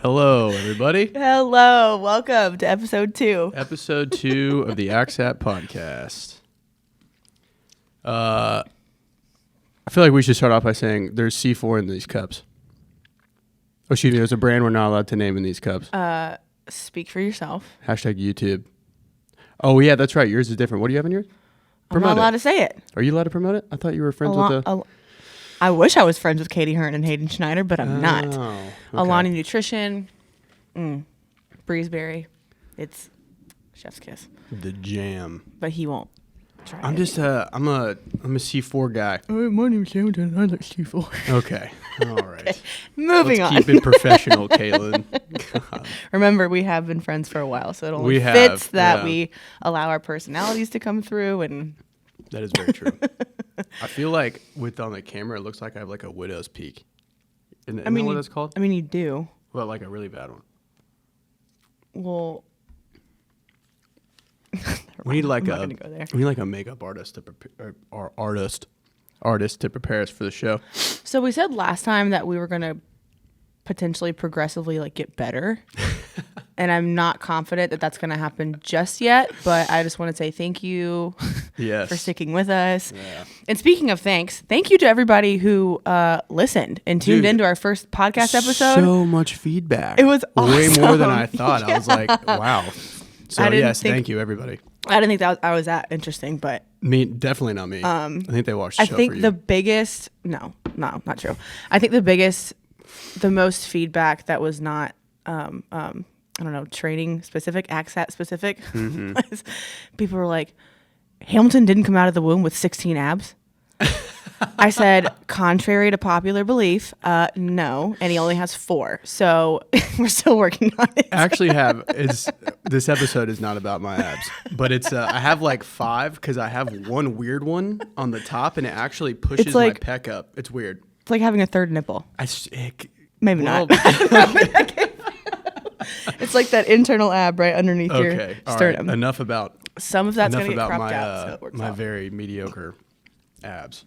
Hello, everybody. Hello. Welcome to episode 2. Episode 2 of the AXAT podcast. I feel like we should start off by saying there's C4 in these cups. Oh, excuse me, there's a brand we're not allowed to name in these cups. Speak for yourself. Hashtag YouTube. Oh, yeah, that's right. Yours is different. What do you have in yours? Promote I'm not allowed to say it. Are you allowed to promote it? I thought you were friends with the... I wish I was friends with Katie Hearn and Hayden Schneider, but I'm not. Okay. Alani Nutrition, Breezeberry. It's chef's kiss. The jam. But he won't try I'm it. just I'm a C4 guy. My name's Hamilton. I like C4. Okay. All right. Okay. Moving on. Let's keep it professional, Kaylin. Remember, we have been friends for a while, so it only fits that we allow our personalities to come through. And that is very true. I feel like on the camera, it looks like I have like a widow's peak. Isn't that what that's called? I mean, you do. Well, like a really bad one. Well, we need like a makeup artist to prepare, or artist to prepare us for the show. So we said last time that we were going to potentially progressively like get better. And I'm not confident that that's going to happen just yet, but I just want to say thank you for sticking with us. Yeah. And speaking of thanks, thank you to everybody who listened and tuned into our first podcast episode. So much feedback. It was awesome. Way more than I thought. Yeah. I was like, wow. So thank you everybody. I didn't think I was that interesting, but definitely not me. I think they watched the show for you. I think the biggest, no, not true. I think the most feedback that was not, I don't know, training specific, AXAT specific. Was people were like, Hamilton didn't come out of the womb with 16 abs. I said, contrary to popular belief, no, and he only has 4. So we're still working on it. I actually this episode is not about my abs, but it's I have like 5 because I have one weird one on the top and it actually pushes my pec up. It's weird. It's like having a third nipple. Maybe not. It's like that internal ab right underneath your sternum. Right. Enough about some of that's going to get cropped out. So it works my out. very mediocre abs.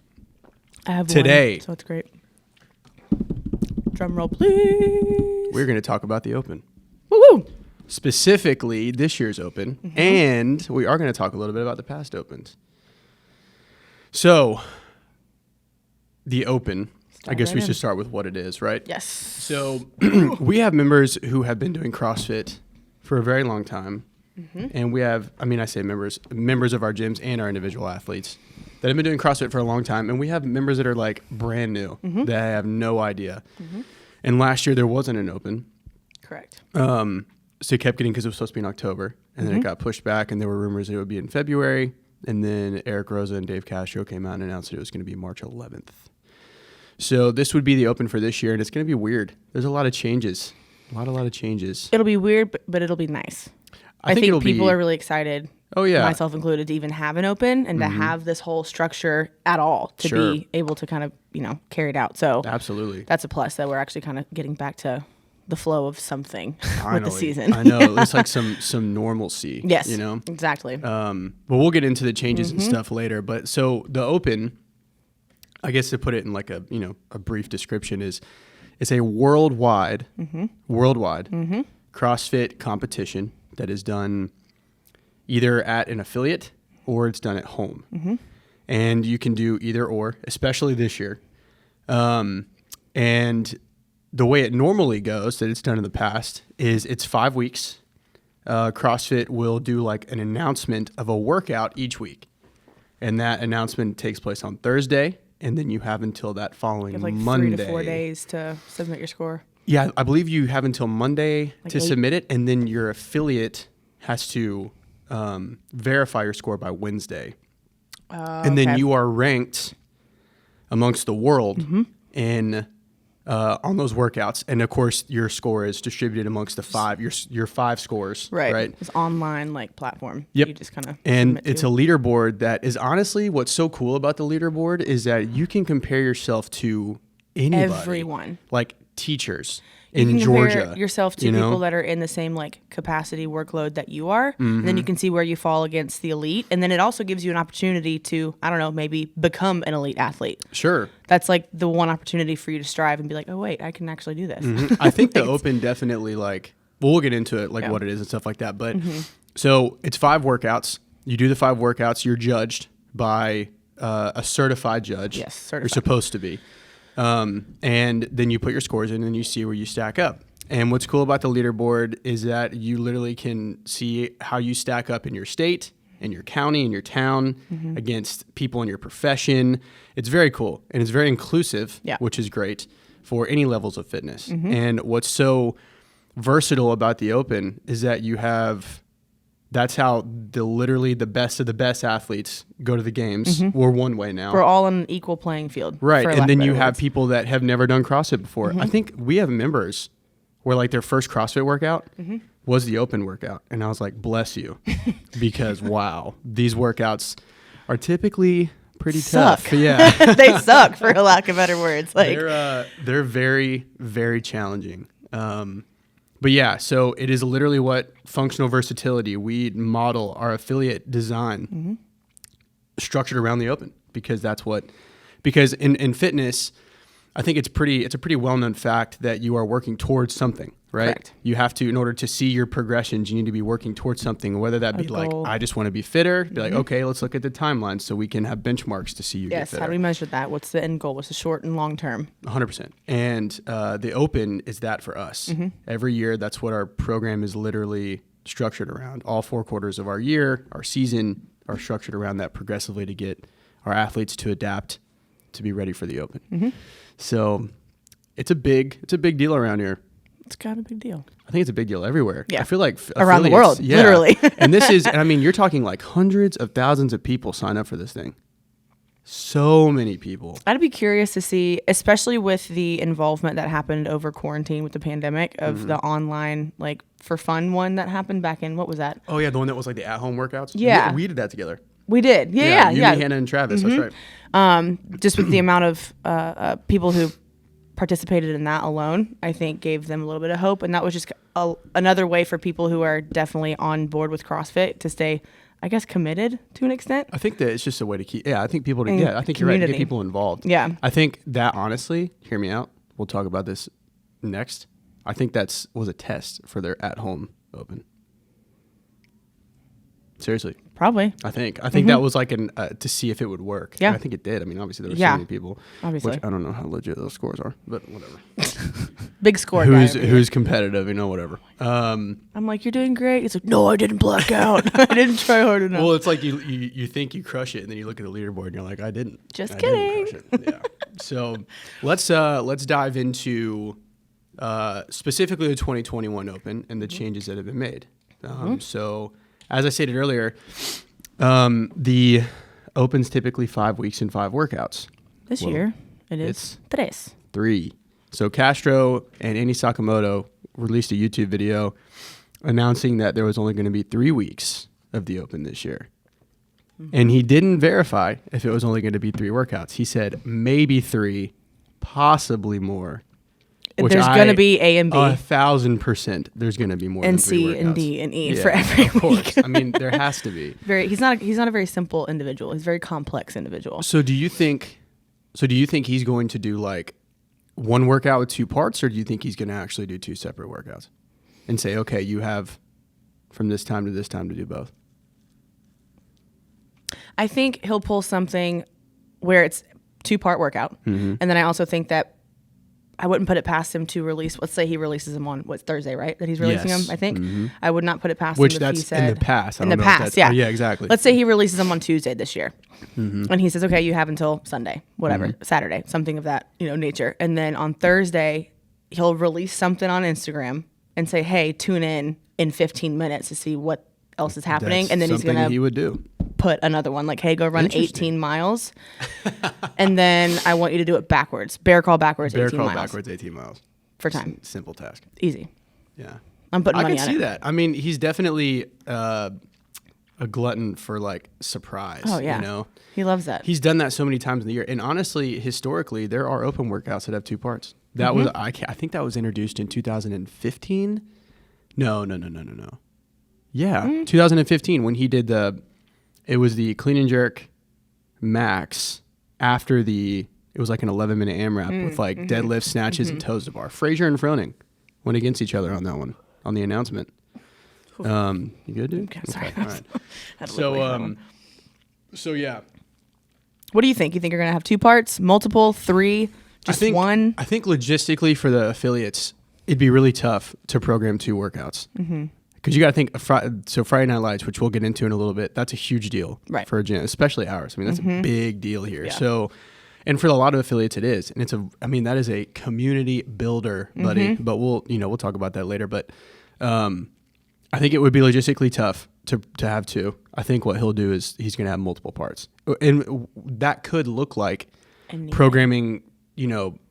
I have today, one, so it's great. Drum roll, please. We're going to talk about the Open. Woo-woo. Specifically, this year's Open, and we are going to talk a little bit about the past Opens. So, the Open. I guess we should start with what it is, right? Yes. So we have members who have been doing CrossFit for a very long time. And we have, I say members of our gyms and our individual athletes that have been doing CrossFit for a long time. And we have members that are like brand new that have no idea. And last year there wasn't an Open. Correct. So it kept getting, because it was supposed to be in October. And then it got pushed back and there were rumors that it would be in February. And then Eric Rosa and Dave Castro came out and announced that it was going to be March 11th. So this would be the Open for this year, and it's going to be weird. There's a lot of changes. A lot of changes. It'll be weird, but it'll be nice. I think people are really excited, myself included, to even have an Open and to have this whole structure at all, to be able to kind of, carry it out. So absolutely, that's a plus, that we're actually kind of getting back to the flow of something with the season. I know, at least like some normalcy. Yes, exactly. But we'll get into the changes and stuff later. But so the Open, I guess to put it in like a brief description, it's a worldwide CrossFit competition that is done either at an affiliate or it's done at home. And you can do either or, especially this year. And the way it normally goes, that it's done in the past, is it's 5 weeks. CrossFit will do like an announcement of a workout each week. And that announcement takes place on Thursday. And then you have until that following Monday. 3 to 4 days to submit your score. Yeah, I believe you have until Monday to submit it, and then your affiliate has to verify your score by Wednesday. And then you are ranked amongst the world in on those workouts. And of course, your score is distributed amongst the 5, your 5 scores. Right. It's online platform. Yep. You just kind of and it's a leaderboard that is honestly, what's so cool about the leaderboard is that you can compare yourself to anybody. Everyone. Like teachers You in can compare Georgia. yourself to people that are in the same like capacity workload that you are, and then you can see where you fall against the elite, and then it also gives you an opportunity to, I don't know, maybe become an elite athlete. Sure. That's like the one opportunity for you to strive and be like, oh wait, I can actually do this. I think the Open definitely like, well, we'll get into it, like what it is and stuff like that. But so it's 5 workouts. You do the 5 workouts. You're judged by a certified judge. Yes, certified. You're supposed to be. And then you put your scores in and you see where you stack up. And what's cool about the leaderboard is that you literally can see how you stack up in your state, in your county, in your town, against people in your profession. It's very cool. And it's very inclusive, which is great for any levels of fitness. And what's so versatile about the Open is that you have... That's how literally the best of the best athletes go to the games. We're one way now. We're all on an equal playing field. Right. And then you have people that have never done CrossFit before. I think we have members where like their first CrossFit workout was the Open workout. And I was like, bless you. Because wow, these workouts are typically pretty tough. Yeah. They suck, for a lack of better words. Like they're very, very challenging. But yeah, so it is literally what functional versatility, we model our affiliate design structured around the Open, because because in fitness, I think it's a pretty well-known fact that you are working towards something, right? Correct. You have to, in order to see your progressions, you need to be working towards something, whether that be like, I just want to be fitter, be like, okay, let's look at the timeline so we can have benchmarks to see you get fitter. How do we measure that? What's the end goal? What's the short and long term? 100%. And the Open is that for us. Every year, that's what our program is literally structured around. All 4 quarters of our year, our season, are structured around that progressively to get our athletes to adapt to be ready for the Open. So it's a big deal around here. It's kind of a big deal. I think it's a big deal everywhere. Yeah. I feel like around the world, literally. And this is, I mean, you're talking like hundreds of thousands of people sign up for this thing. So many people. I'd be curious to see, especially with the involvement that happened over quarantine with the pandemic, of the online, like, for fun one that happened back in, what was that? Oh, yeah, the one that was like the at-home workouts? Yeah. We did that together. We did. Yeah. You, Hannah, and Travis. That's right. Just with the amount of people who participated in that alone, I think gave them a little bit of hope. And that was just another way for people who are definitely on board with CrossFit to stay, I guess, committed to an extent. I think that it's just a way to keep, I think people, I think you're right, to get people involved. Yeah. I think that, honestly, hear me out, we'll talk about this next. I think was a test for their at-home Open. Seriously. Probably. I think that was like to see if it would work. Yeah. And I think it did. I mean, obviously there were so many people. Obviously. Which I don't know how legit those scores are, but whatever. Big score. Who's competitive, whatever. I'm like, you're doing great. It's like, no, I didn't black out. I didn't try hard enough. Well, it's like you think you crush it, and then you look at the leaderboard and you're like, I didn't. Just kidding. Didn't crush it. Yeah. So let's dive into specifically the 2021 Open and the changes that have been made. So as I stated earlier, the Open's typically 5 weeks and 5 workouts. This year, it's 3. So Castro and Andy Sakamoto released a YouTube video announcing that there was only going to be 3 weeks of the Open this year. And he didn't verify if it was only going to be 3 workouts. He said maybe 3, possibly more. There's going to be A and B. 1,000% there's going to be more and than 3 workouts. C and D and E for every of course. week. I mean, there has to be. He's not a very simple individual. He's a very complex individual. So do you think he's going to do like 1 workout with 2 parts, or do you think he's going to actually do 2 separate workouts and say, okay, you have from this time to this time to do both? I think he'll pull something where it's 2-part workout. And then I also think that I wouldn't put it past him to release. Let's say he releases them on Thursday, right? That he's releasing them. I think I would not put it past him. Which that's in the past. In the past, yeah, yeah, exactly. Let's say he releases them on Tuesday this year, and he says, "Okay, you have until Sunday, whatever, Saturday, something of that nature." And then on Thursday, he'll release something on Instagram and say, "Hey, tune in 15 minutes to see what else is happening." That's and then he would do. Put another one like, hey, go run 18 miles. And then I want you to do it backwards. Bear crawl backwards 18 miles. Backwards 18 miles. For time. Simple task. Easy. Yeah. I'm putting money on it. I can see that. I mean, he's definitely a glutton for like surprise. Oh, yeah. He loves that. He's done that so many times in the year. And honestly, historically, there are Open workouts that have 2 parts. That was I think that was introduced in 2015. No. Yeah, 2015 when he did it was the clean and jerk max after it was like an 11-minute AMRAP with like deadlifts, snatches, and toes to bar. Frazier and Froning went against each other on that one on the announcement. You good, dude? Okay, sorry. All right. So yeah. What do you think? You think you're going to have 2 parts, multiple, 3, just one? I think logistically for the affiliates, it'd be really tough to program 2 workouts. Because you got to think, so Friday Night Lights, which we'll get into in a little bit, that's a huge deal for a gym, especially ours. I mean, that's a big deal here. Yeah. So, and for a lot of affiliates, it is. And that is a community builder, buddy. But we'll talk about that later. But I think it would be logistically tough to have 2. I think what he'll do is he's going to have multiple parts. And that could look like programming,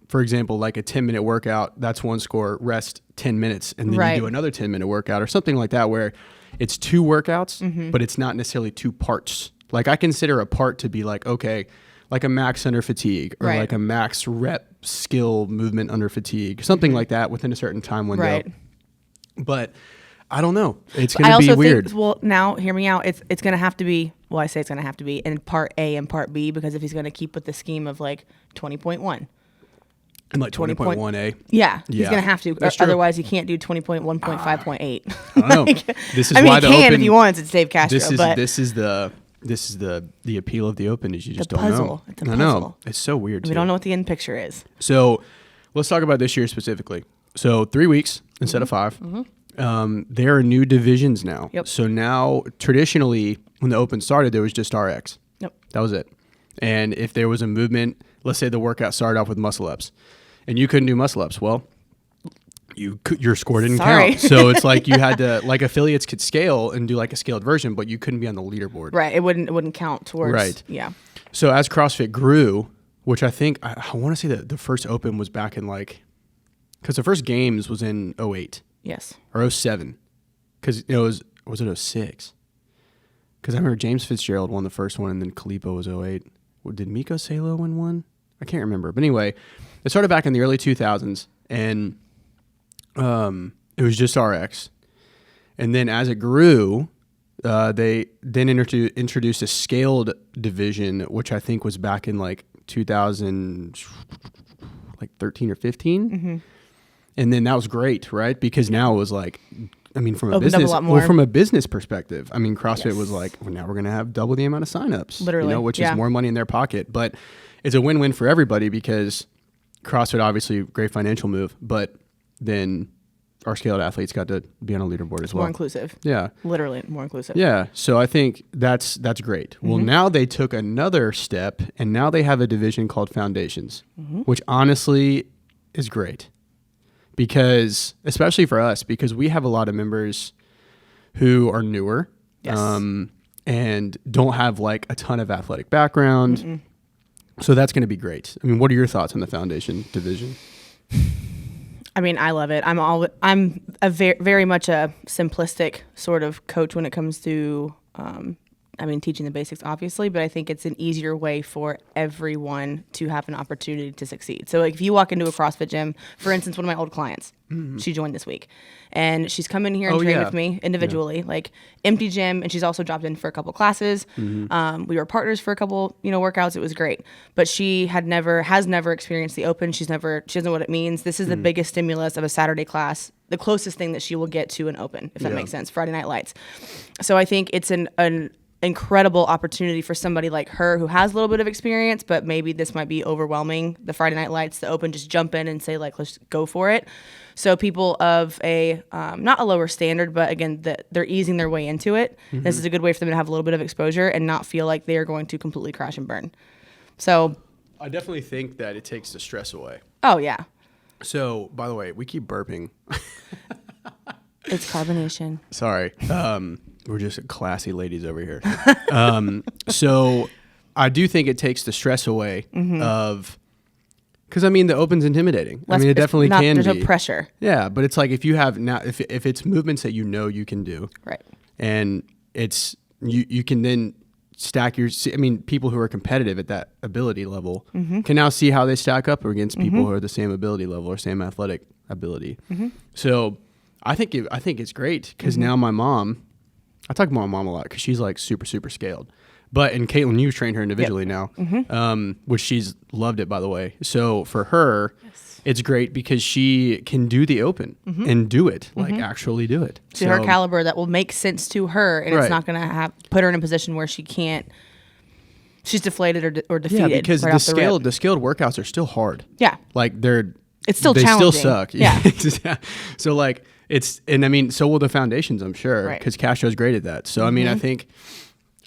for example, like a 10-minute workout, that's one score, rest 10 minutes, and then you do another 10-minute workout or something like that where it's 2 workouts, but it's not necessarily 2 parts. Like I consider a part to be like, okay, like a max under fatigue or like a max rep skill movement under fatigue, something like that within a certain time window. Right. But I don't know. It's going to be weird. Well, now hear me out. It's going to have to be, well, I say it's going to have to be in part A and part B, because if he's going to keep with the scheme of like 20.1. And like 20.1A. Yeah, he's going to have to. Otherwise, he can't do 20.1.5.8. I don't know. This is why the he can Open, if he wants. It's Dave Castro. This is the appeal of the Open is you just don't puzzle. know. It's a puzzle. I know. It's so weird. We don't know what the end picture is. So let's talk about this year specifically. So 3 weeks instead of 5. There are new divisions now. Yep. So now, traditionally, when the Open started, there was just RX. Yep. That was it. And if there was a movement, let's say the workout started off with muscle ups, and you couldn't do muscle ups, well, your score didn't count. So it's like you had to, like affiliates could scale and do like a scaled version, but you couldn't be on the leaderboard. Right. It wouldn't count towards. Right. Yeah. So as CrossFit grew, which I think, I want to say that the first Open was back in because the first games was in 08. Yes. Or 07. Because was it 06? Because I remember James Fitzgerald won the first one, and then Kalipo was 08. Did Miko Salo win one? I can't remember. But anyway, it started back in the early 2000s, and it was just RX. And then as it grew, they then introduced a scaled division, which I think was back in 2013 or 15. And then that was great, right? Because now it was from a business perspective, CrossFit was like, well, now we're going to have double the amount of signups, literally, which is more money in their pocket. But it's a win-win for everybody because CrossFit, obviously, great financial move, but then our scaled athletes got to be on a leaderboard as well. More inclusive. Yeah. Literally more inclusive. Yeah. So I think that's great. Well, now they took another step, and now they have a division called Foundations, which honestly is great. Because, especially for us, because we have a lot of members who are newer and don't have a ton of athletic background. So that's going to be great. What are your thoughts on the Foundation division? I love it. I'm a very much a simplistic sort of coach when it comes to teaching the basics, obviously, but I think it's an easier way for everyone to have an opportunity to succeed. So if you walk into a CrossFit gym, for instance, one of my old clients, she joined this week, and she's come in here and trained with me individually, empty gym, and she's also dropped in for a couple classes. We were partners for a couple, workouts. It was great, but she has never experienced the Open. She doesn't know what it means. This is the biggest stimulus of a Saturday class, the closest thing that she will get to an Open, if that makes sense. Friday Night Lights. So I think it's an incredible opportunity for somebody like her who has a little bit of experience, but maybe this might be overwhelming. The Friday Night Lights, the Open, just jump in and say let's go for it. So people of a not a lower standard, but again, they're easing their way into it. This is a good way for them to have a little bit of exposure and not feel like they are going to completely crash and burn. So I definitely think that it takes the stress away. Oh yeah. So by the way, we keep burping. It's carbonation. Sorry. We're just classy ladies over here. So I do think it takes the stress away of, because the Open's intimidating. It definitely can be. There's no pressure. Yeah, but it's if you have now, if it's movements that you can do, right, and it's you can then stack people who are competitive at that ability level can now see how they stack up against people who are the same ability level or same athletic ability. So I think it's great because now my mom, I talk about my mom a lot because she's like super, super scaled. And Caitlin, you've trained her individually now, which she's loved it, by the way. So for her, it's great because she can do the open and do it, like actually do it. To her caliber, that will make sense to her, and it's not going to put her in a position where she's deflated or defeated. Yeah, because the scaled workouts are still hard. Yeah. Like it's still they challenging. Still suck. Yeah. So like so will the foundations, I'm sure, because Castro's great at that. So I mean, I think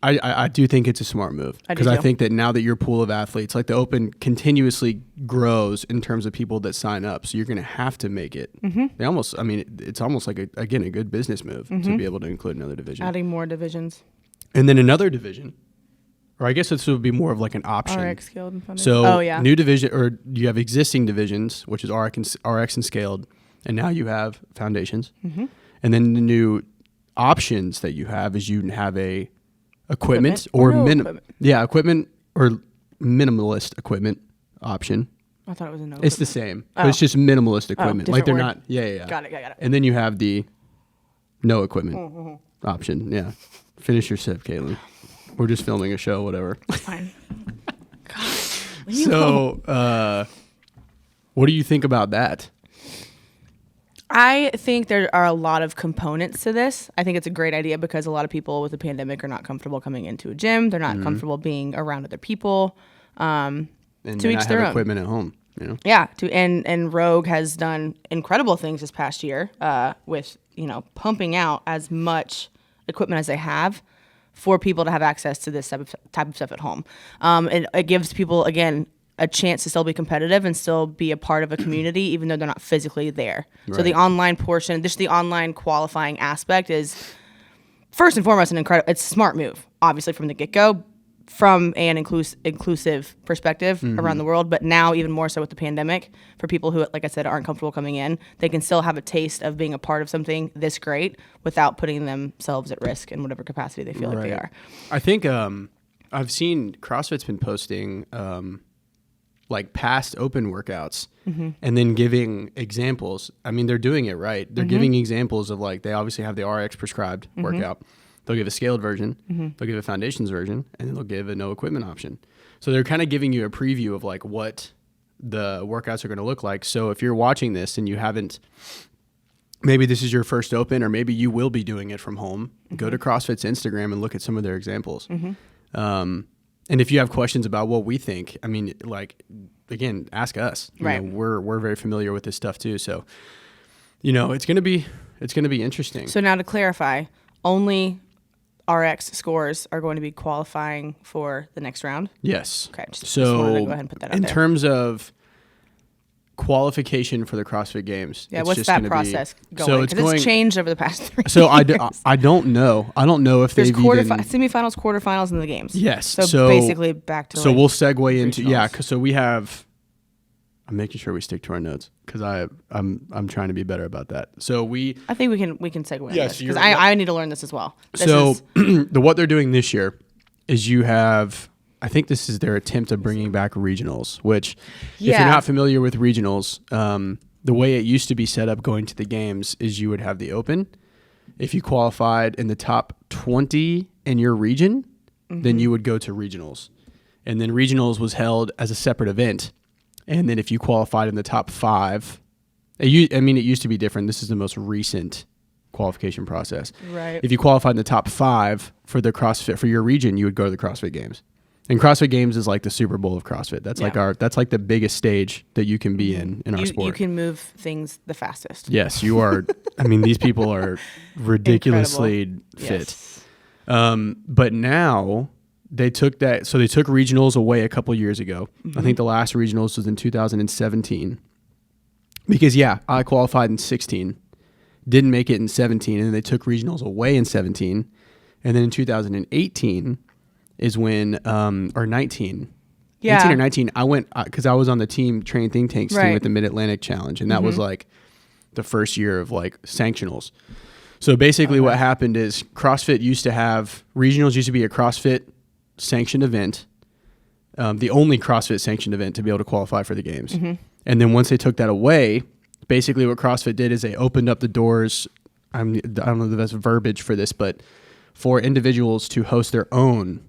I do think it's a smart move because I think that now that your pool of athletes, like the Open continuously grows in terms of people that sign up. So you're going to have to make it. It's almost like, a good business move to be able to include another division. Adding more divisions. And then another division, or I guess this would be more of like an option. RX scaled and foundation. So new division, or you have existing divisions, which is RX and scaled, and now you have foundations. And then the new options that you have is you have a equipment or minimalist equipment option. I thought it was a no. It's the same. But it's just minimalist equipment. Like they're not. Yeah. Got it. And then you have the no equipment option. Yeah. Finish your sip, Caitlin. We're just filming a show, whatever. Fine. God. So, what do you think about that? I think there are a lot of components to this. I think it's a great idea because a lot of people with the pandemic are not comfortable coming into a gym. They're not comfortable being around other people. And to each their own. Equipment at home. Yeah. And Rogue has done incredible things this past year with pumping out as much equipment as they have for people to have access to this type of stuff at home. And it gives people, again, a chance to still be competitive and still be a part of a community, even though they're not physically there. Right. So the online portion, just the online qualifying aspect is first and foremost it's a smart move, obviously from the get-go, from an inclusive perspective around the world, but now even more so with the pandemic, for people who, like I said, aren't comfortable coming in, they can still have a taste of being a part of something this great without putting themselves at risk in whatever capacity they feel like they are. I think I've seen CrossFit's been posting like past open workouts and then giving examples. I mean, they're doing it right. They're giving examples of like, they obviously have the RX prescribed workout. They'll give a scaled version, they'll give a foundations version, and then they'll give a no equipment option. So they're kind of giving you a preview of like what the workouts are going to look like. So if you're watching this and you haven't, maybe this is your first open, or maybe you will be doing it from home, go to CrossFit's Instagram and look at some of their examples. And if you have questions about what we think, I mean, like, again, ask us. You know, we're very familiar with this stuff too. So, it's going to be interesting. So now to clarify, only RX scores are going to be qualifying for the next round? Yes. Okay. Just wanted to go ahead and put that out in there. terms of qualification for the CrossFit Games. Yeah, what's that process going? So it's changed over the past 3 years. So I don't know. I don't know if there's they've semifinals, quarterfinals, and the games. Yes. So basically back to so we'll segue into so we have. I'm making sure we stick to our notes because I'm trying to be better about that. So I think we can segue. Yes, because I need to learn this as well. What they're doing this year is you have. I think this is their attempt of bringing back regionals, which if you're not familiar with regionals, the way it used to be set up going to the games is you would have the open. If you qualified in the top 20 in your region, then you would go to regionals. And then regionals was held as a separate event. And then if you qualified in the top 5, it used to be different. This is the most recent qualification process. Right. If you qualified in the top 5 for the CrossFit, for your region, you would go to the CrossFit Games. And CrossFit Games is like the Super Bowl of CrossFit. That's that's like the biggest stage that you can be in our sport. You can move things the fastest. Yes, you are. I mean, these people are ridiculously fit. Yes. But now they took that. So they took regionals away a couple years ago. I think the last regionals was in 2017. Because I qualified in 16, didn't make it in 17, and then they took regionals away in 17, and then in 2018. Is when, or 19. Yeah. 18 or 19, I went, because I was on the Train Think Tanks team with the Mid-Atlantic Challenge, and that was like the first year of like sanctionals. So basically what happened is regionals used to be a CrossFit sanctioned event, the only CrossFit sanctioned event to be able to qualify for the games. And then once they took that away, basically what CrossFit did is they opened up the doors. I don't know the best verbiage for this, but for individuals to host their own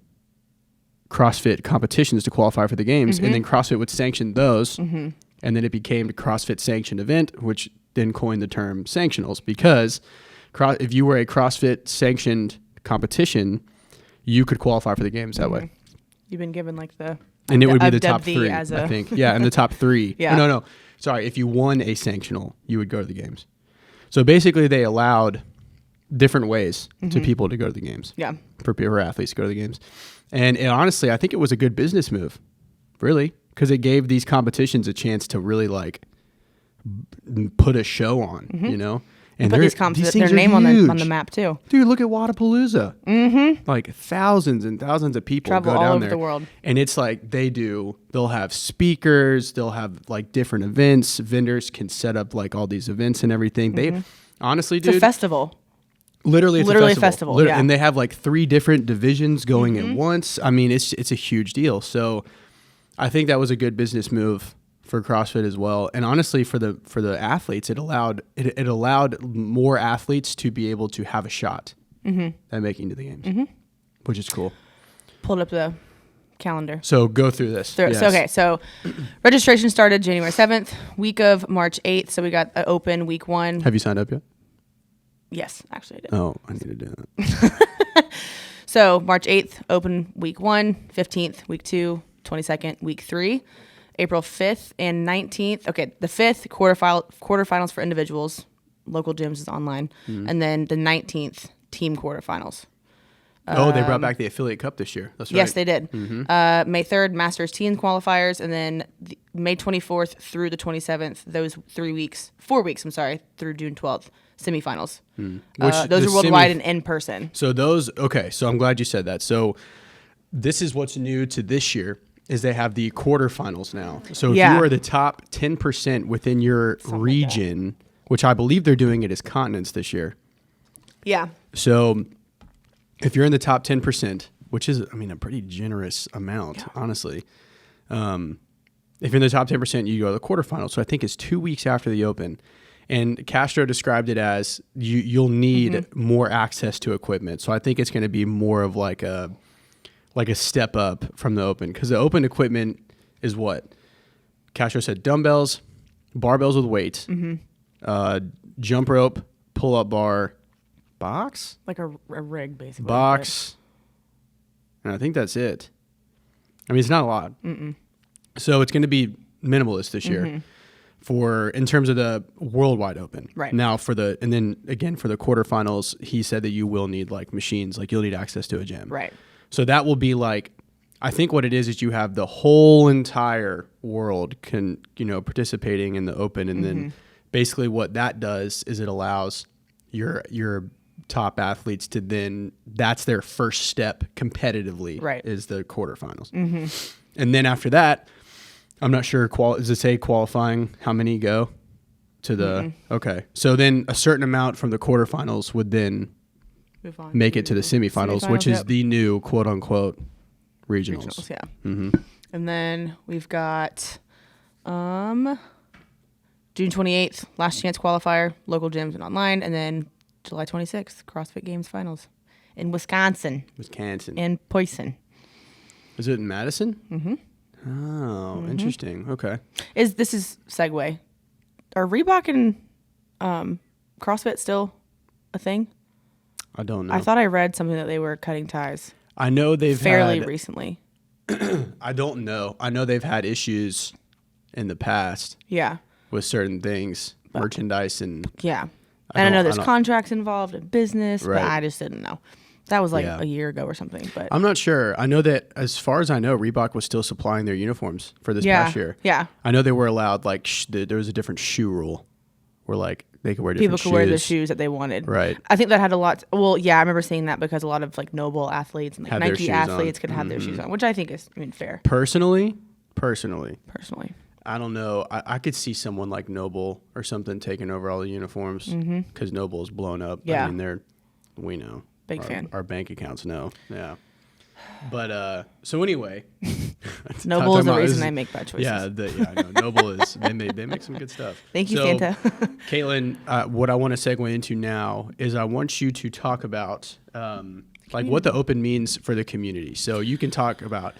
CrossFit competitions to qualify for the games. And then CrossFit would sanction those. And then it became the CrossFit sanctioned event, which then coined the term sanctionals, because if you were a CrossFit sanctioned competition, you could qualify for the games that way. You've been given like the... And it would be the top three, I think. Yeah, and the top three. Yeah. No. Sorry, if you won a sanctional, you would go to the games. So basically they allowed different ways to people to go to the games. Yeah. For athletes to go to the games. And honestly, I think it was a good business move, really, because it gave these competitions a chance to really like put a show on, you know? And put their name on the map too. Dude, look at Wadapalooza. Like thousands and thousands of people travel go down all over there. The world. And it's like they'll have speakers, they'll have like different events. Vendors can set up like all these events and everything. They honestly, dude. It's a festival. Literally a festival. Yeah. And they have like 3 different divisions going at once. I mean, it's a huge deal. So I think that was a good business move for CrossFit as well. And honestly, for the athletes, it allowed more athletes to be able to have a shot at making it to the games, which is cool. Pulled up the calendar. So go through this. So registration started January 7th, week of March 8th. So we got the Open week 1. Have you signed up yet? Yes, actually I did. Oh, I need to do that. So March 8th, Open week 1, 15th, week 2, 22nd, week 3. April 5th and 19th. Okay, the 5th, quarterfinals for individuals. Local gyms is online. And then the 19th, team quarterfinals. They brought back the Affiliate Cup this year. That's right. Yes, they did. May 3rd, Masters Team qualifiers. And then May 24th through the 27th, those 4 weeks, through June 12th, semifinals. Those are worldwide and in person. So so I'm glad you said that. So this is what's new to this year. Is they have the quarterfinals now. So if you are the top 10% within your region, which I believe they're doing it as continents this year. Yeah. So if you're in the top 10%, which is, I mean, a pretty generous amount, honestly. If you're in the top 10%, you go to the quarterfinals. So I think it's 2 weeks after the Open. And Castro described it as you'll need more access to equipment. So I think it's going to be more of like a step up from the Open, because the Open equipment is what Castro said: dumbbells, barbells with weights, jump rope, pull-up bar, box, like a rig basically, box, and I think that's it. I mean, it's not a lot. So it's going to be minimalist this year in terms of the worldwide Open. Right now and then again for the quarterfinals, he said that you will need like machines, like you'll need access to a gym. Right. So that will be like, I think what it is you have the whole entire world participating in the Open, and then basically what that does is it allows your top athletes to then, that's their first step competitively, right, is the quarterfinals. And then after that, I'm not sure, does it say qualifying how many go to the, okay. So then a certain amount from the quarterfinals would then make it to the semifinals, which is the new quote unquote regionals. Yeah. And then we've got June 28th, last chance qualifier, local gyms and online, and then July 26th, CrossFit Games finals in Wisconsin. And Poison. Is it in Madison? Oh, interesting. Okay. This is segue. Are Reebok and CrossFit still a thing? I don't know. I thought I read something that they were cutting ties. I know they've fairly recently. I don't know. I know they've had issues in the past. Yeah. With certain things, merchandise and. Yeah. And I know there's contracts involved in business, right, but I just didn't know. That was like a year ago or something. But I'm not sure. I know that as far as I know, Reebok was still supplying their uniforms for this past year. Yeah. I know they were allowed, like, there was a different shoe rule where, like, they could wear different shoes. People could wear the shoes that they wanted. Right. I think that had a lot. I remember seeing that because a lot of like Noble athletes and like Nike athletes could have their shoes on, which I think is, fair. Personally, I don't know. I could see someone like Noble or something taking over all the uniforms because Noble is blown up. Yeah. I mean, we know. Big fan. Our bank accounts know. Yeah. But so anyway, Noble is the reason I make bad choices. Yeah, I know. Noble is they make some good stuff. Thank you, Santa. Caitlin, what I want to segue into now is I want you to talk about like what the Open means for the community. So you can talk about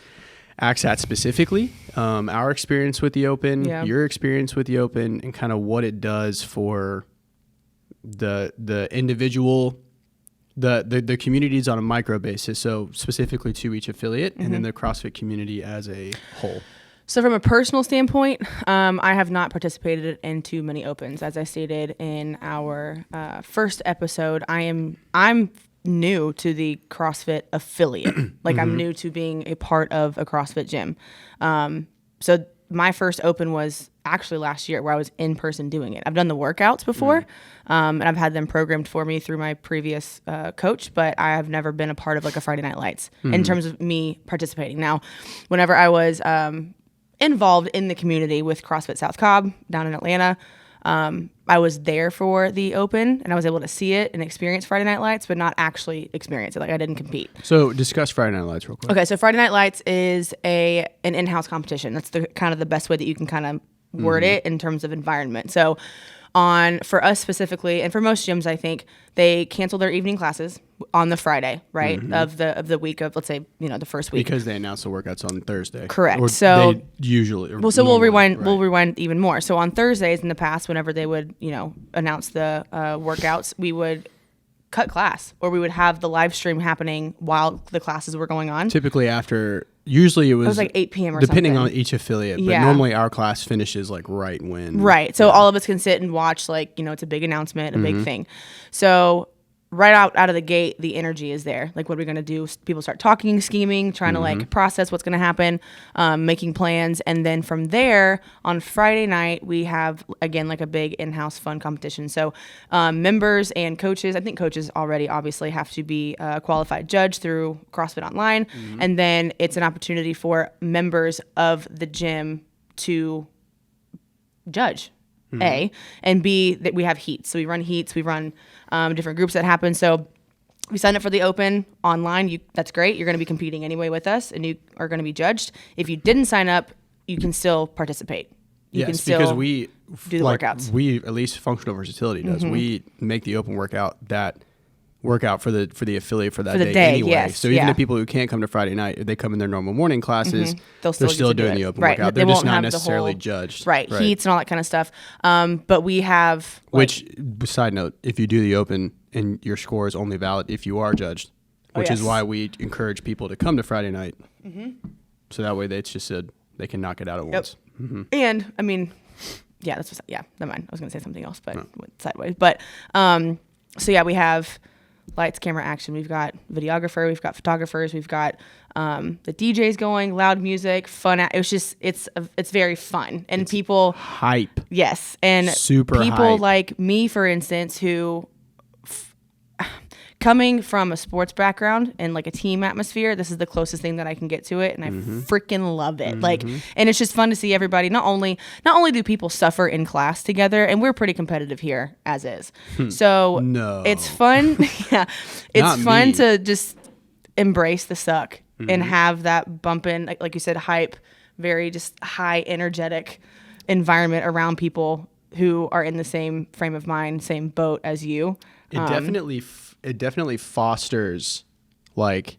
AXAT specifically, our experience with the Open, your experience with the Open, and kind of what it does for the individual, the communities on a micro basis. So specifically to each affiliate, and then the CrossFit community as a whole. So from a personal standpoint, I have not participated in too many Opens. As I stated in our first episode, I'm new to the CrossFit affiliate. Like I'm new to being a part of a CrossFit gym. So my first Open was actually last year, where I was in person doing it. I've done the workouts before, and I've had them programmed for me through my previous coach, but I have never been a part of like a Friday Night Lights in terms of me participating. Now, whenever I was involved in the community with CrossFit South Cobb down in Atlanta, I was there for the Open, and I was able to see it and experience Friday Night Lights, but not actually experience it. Like I didn't compete. So discuss Friday Night Lights real quick. Okay, so Friday Night Lights is an in-house competition. That's the kind of the best way that you can kind of word it in terms of environment. So for us specifically, and for most gyms, I think they cancel their evening classes on the Friday, right, of the week of, let's say, the first week, because they announce the workouts on Thursday. Correct. Or so they usually. We'll rewind. Right. We'll rewind even more. So on Thursdays in the past, whenever they would announce the workouts, we would cut class, or we would have the live stream happening while the classes were going on. Typically after. Usually it was like 8 p.m. or depending something. on each affiliate, but normally our class finishes like right when. Right. So all of us can sit and watch, like, it's a big announcement, a big thing. So right out of the gate, the energy is there. Like, what are we going to do? People start talking, scheming, trying to like process what's going to happen, making plans. And then from there on Friday night, we have, again, like a big in-house fun competition. So members and coaches, I think coaches already obviously have to be a qualified judge through CrossFit Online. And then it's an opportunity for members of the gym to judge. A, and B, that we have heats. So we run heats, we run different groups that happen. So we sign up for the Open online. That's great. You're going to be competing anyway with us, and you are going to be judged. If you didn't sign up, you can still participate. You can still because we do the workouts. We, at least Functional Versatility does. We make the Open workout for the affiliate for that day anyway. Yes, so even the people who can't come to Friday night, if they come in their normal morning classes, they're still doing the Open workout. They're just not necessarily judged. Right, heats and all that kind of stuff. But we have... Which, side note, if you do the Open and your score is only valid if you are judged, which is why we encourage people to come to Friday night. So that way they can knock it out at once. And, I mean, never mind. I was going to say something else, but went sideways. But, we have... lights, camera, action. We've got videographer, we've got photographers, we've got the DJs going, loud music, fun. It's very fun, and it's people hype. Yes, and super people hype. like me, for instance, who coming from a sports background and like a team atmosphere, this is the closest thing that I can get to it, and I freaking love it. Like, and it's just fun to see everybody. Not only do people suffer in class together, and we're pretty competitive here as is. So it's fun. It's fun to just embrace the suck and have that bumping, like you said, hype, very just high energetic environment around people who are in the same frame of mind, same boat as you. It definitely fosters, like,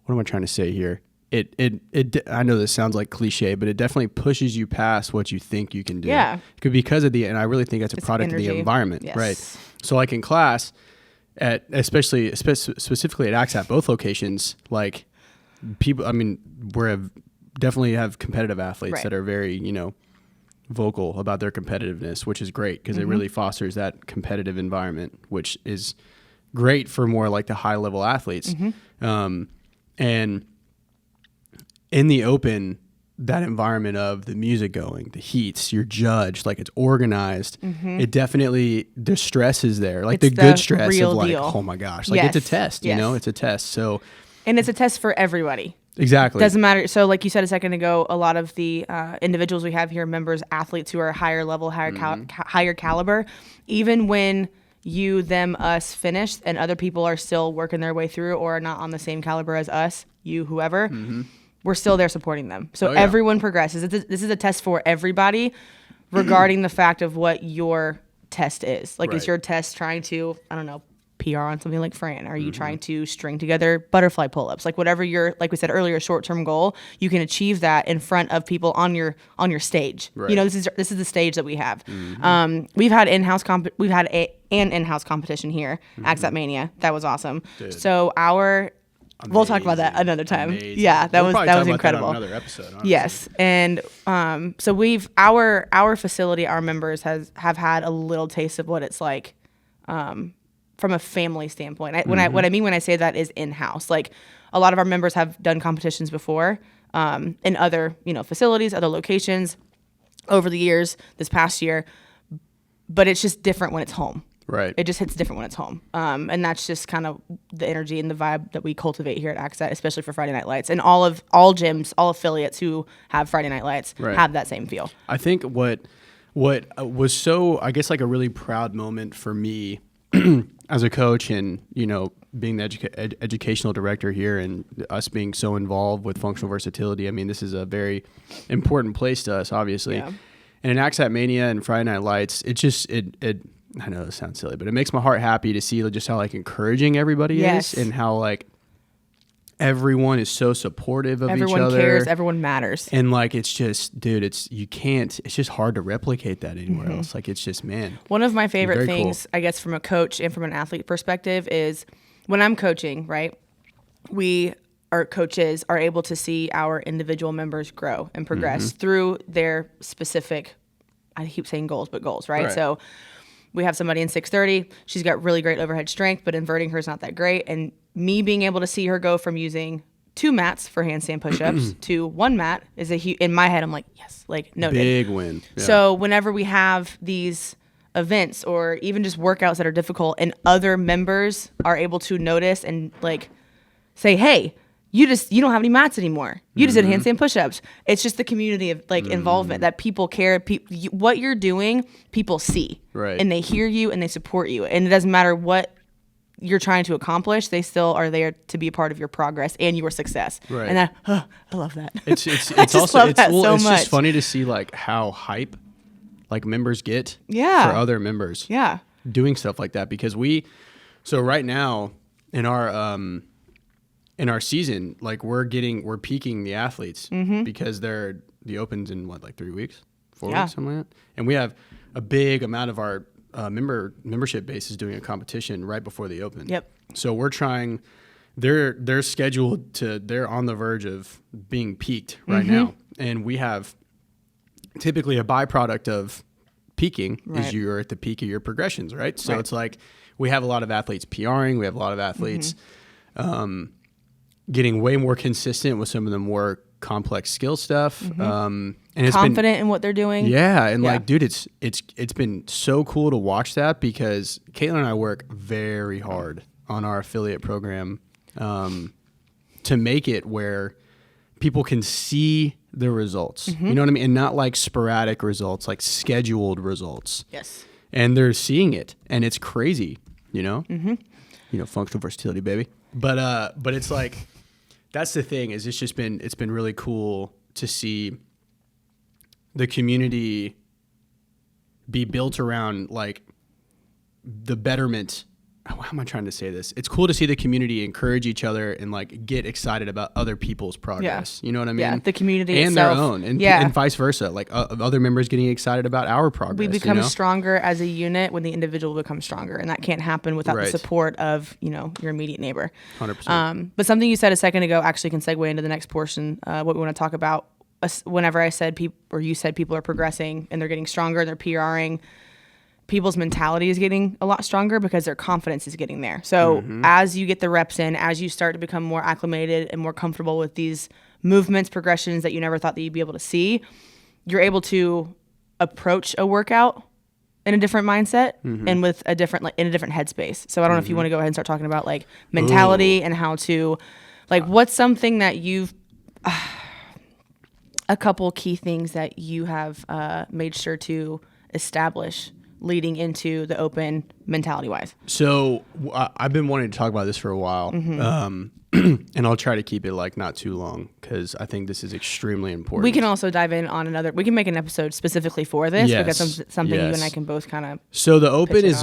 what am I trying to say here? I know this sounds like cliche, but it definitely pushes you past what you think you can do. Yeah. Because and I really think that's a product of the environment, right? So like in class, specifically at AXAT, both locations, like people, I mean, definitely have competitive athletes that are very, vocal about their competitiveness, which is great because it really fosters that competitive environment, which is great for more like the high level athletes. And in the Open, that environment of the music going, the heats, you're judged, like it's organized. It definitely, the stress is there, like the good stress of like, oh my gosh, like it's a test, it's a test. So, and it's a test for everybody. Exactly. Doesn't matter. So like you said a second ago, a lot of the individuals we have here, members, athletes who are higher level, higher caliber, even when you, them, us finished and other people are still working their way through or are not on the same caliber as us, you, whoever, we're still there supporting them. So everyone progresses. This is a test for everybody regarding the fact of what your test is. Like, is your test trying to, I don't know, PR on something like Fran? Are you trying to string together butterfly pull-ups? Like, whatever your, like we said earlier, short-term goal, you can achieve that in front of people on your stage. Right. You know, this is the stage that we have. We've had an in-house competition here, AXAT Mania. That was awesome. Dude. So we'll talk about that another time. Amazing. Yeah, that was incredible. That on another episode, honestly. Yes, and so we've our facility, our members have had a little taste of what it's like from a family standpoint. What I mean when I say that is in-house. Like, a lot of our members have done competitions before in other facilities, other locations over the years, this past year, but it's just different when it's home. Right. It just hits different when it's home. And that's just kind of the energy and the vibe that we cultivate here at AXAT, especially for Friday Night Lights. And all gyms, all affiliates who have Friday Night Lights have that same feel. I think what was so, I guess, like a really proud moment for me as a coach and, being the educational director here and us being so involved with functional versatility. I mean, this is a very important place to us, obviously. Yeah. And in AXAT Mania and Friday Night Lights, it just, I know this sounds silly, but it makes my heart happy to see just how like encouraging everybody is and how like everyone is so supportive of each other. Everyone cares. Everyone matters. And like, it's just, dude, it's just hard to replicate that anywhere else. Like, it's just, man. One of my favorite things, I guess, from a coach and from an athlete perspective is when I'm coaching, right? Our coaches are able to see our individual members grow and progress through their specific, I keep saying goals, right? So we have somebody in 630. She's got really great overhead strength, but inverting her is not that great. And me being able to see her go from using 2 mats for handstand push-ups to 1 mat is in my head, I'm like, yes, like noted. Big win. Yeah. So whenever we have these events or even just workouts that are difficult and other members are able to notice and like say, hey, you don't have any mats anymore. You just did handstand push-ups. It's just the community of like involvement that people care. What you're doing, people see, right? And they hear you and they support you. And it doesn't matter what you're trying to accomplish; they still are there to be a part of your progress and your success. Right. And I love that. It's just funny to see like how hype like members get for other members. Yeah. Doing stuff like that because so right now in our season, like we're peaking the athletes because the Open's in 3 weeks, 4 weeks, something like that. And we have a big amount of our membership base is doing a competition right before the Open. Yep. So we're trying, they're scheduled they're on the verge of being peaked right now. And we have typically a byproduct of peaking is you're at the peak of your progressions, right? So it's like we have a lot of athletes PRing, we have a lot of athletes getting way more consistent with some of the more complex skill stuff. And it's confident in what they're doing. Yeah. And like, dude, it's been so cool to watch that because Caitlin and I work very hard on our affiliate program to make it where people can see the results. You know what I mean? And not like sporadic results, like scheduled results. Yes. And they're seeing it and it's crazy, functional versatility, baby. But it's like, that's the thing is it's been really cool to see the community be built around like the betterment. How am I trying to say this? It's cool to see the community encourage each other and like get excited about other people's progress. You know what I mean? Yeah, the community and itself. Their own, and vice versa. Like other members getting excited about our progress. We become stronger as a unit when the individual becomes stronger, and that can't happen without the support of your immediate neighbor. 100%. But something you said a second ago actually can segue into the next portion. What we want to talk about. Whenever I said you said people are progressing and they're getting stronger and they're PRing. People's mentality is getting a lot stronger because their confidence is getting there. So as you get the reps in, as you start to become more acclimated and more comfortable with these movements, progressions that you never thought that you'd be able to see, you're able to approach a workout in a different mindset and with in a different headspace. So I don't know if you want to go ahead and start talking about like mentality and how to, like, what's something that you've, a couple key things that you have made sure to establish leading into the open mentality wise? So I've been wanting to talk about this for a while, and I'll try to keep it like not too long because I think this is extremely important. We can also dive in on we can make an episode specifically for this because something you and I can both kind of. So the open is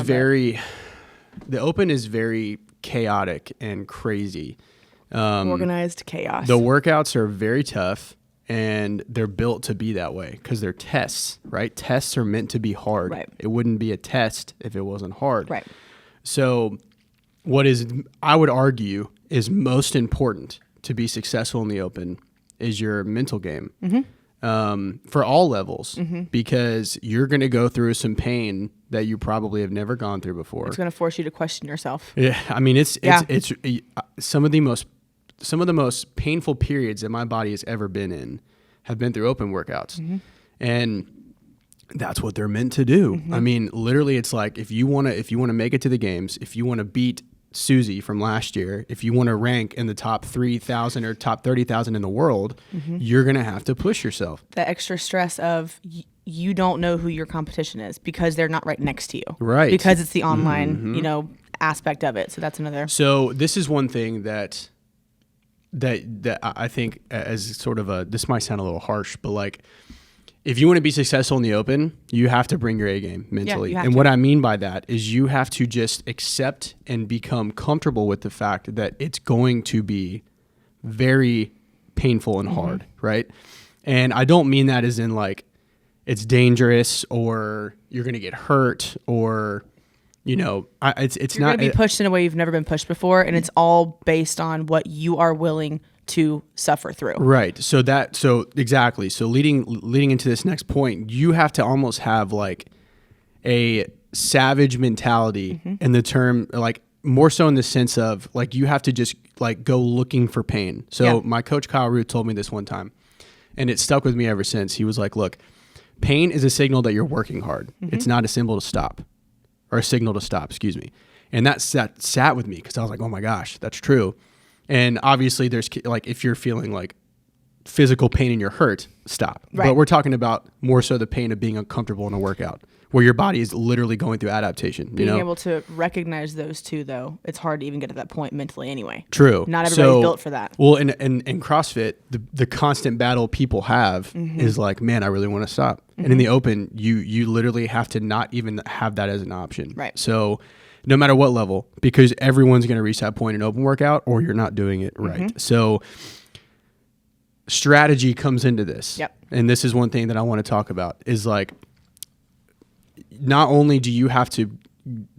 very chaotic and crazy. Organized chaos. The workouts are very tough. And they're built to be that way because they're tests, right? Tests are meant to be hard. Right. It wouldn't be a test if it wasn't hard. Right. So I would argue, is most important to be successful in the open is your mental game for all levels because you're going to go through some pain that you probably have never gone through before. It's going to force you to question yourself. Yeah. I mean, it's some of the most painful periods that my body has ever been in have been through open workouts. And that's what they're meant to do. I mean, literally it's like, if you want to make it to the games, if you want to beat Susie from last year, if you want to rank in the top 3,000 or top 30,000 in the world, you're going to have to push yourself. The extra stress of you don't know who your competition is because they're not right next to you. Right. Because it's the online, aspect of it. So that's another. So this is one thing that I think as sort of this might sound a little harsh, but like if you want to be successful in the open, you have to bring your A game mentally. Yeah, and what I mean by that is you have to just accept and become comfortable with the fact that it's going to be very painful and hard, right? And I don't mean that as in like it's dangerous or you're going to get hurt or it's You're not going to be pushed in a way you've never been pushed before, and it's all based on what you are willing to suffer through. Right. So exactly. So leading into this next point, you have to almost have like a savage mentality in the term, like more so in the sense of like you have to just like go looking for pain. So my coach Kyle Root told me this one time, and it stuck with me ever since. He was like, "Look, pain is a signal that you're working hard. It's not a symbol to stop." Or a signal to stop, excuse me. And that sat with me because I was like, oh my gosh, that's true. And obviously there's like, if you're feeling like physical pain and you're hurt, stop. Right. But we're talking about more so the pain of being uncomfortable in a workout where your body is literally going through adaptation. Being able to recognize those two, though, it's hard to even get to that point mentally anyway. True. Not everybody's built for that. Well, in CrossFit, the constant battle people have is like, man, I really want to stop. And in the open, you literally have to not even have that as an option. Right. So no matter what level, because everyone's going to reach that point in open workout or you're not doing it right. So strategy comes into this. Yep. And this is one thing that I want to talk about is like, not only do you have to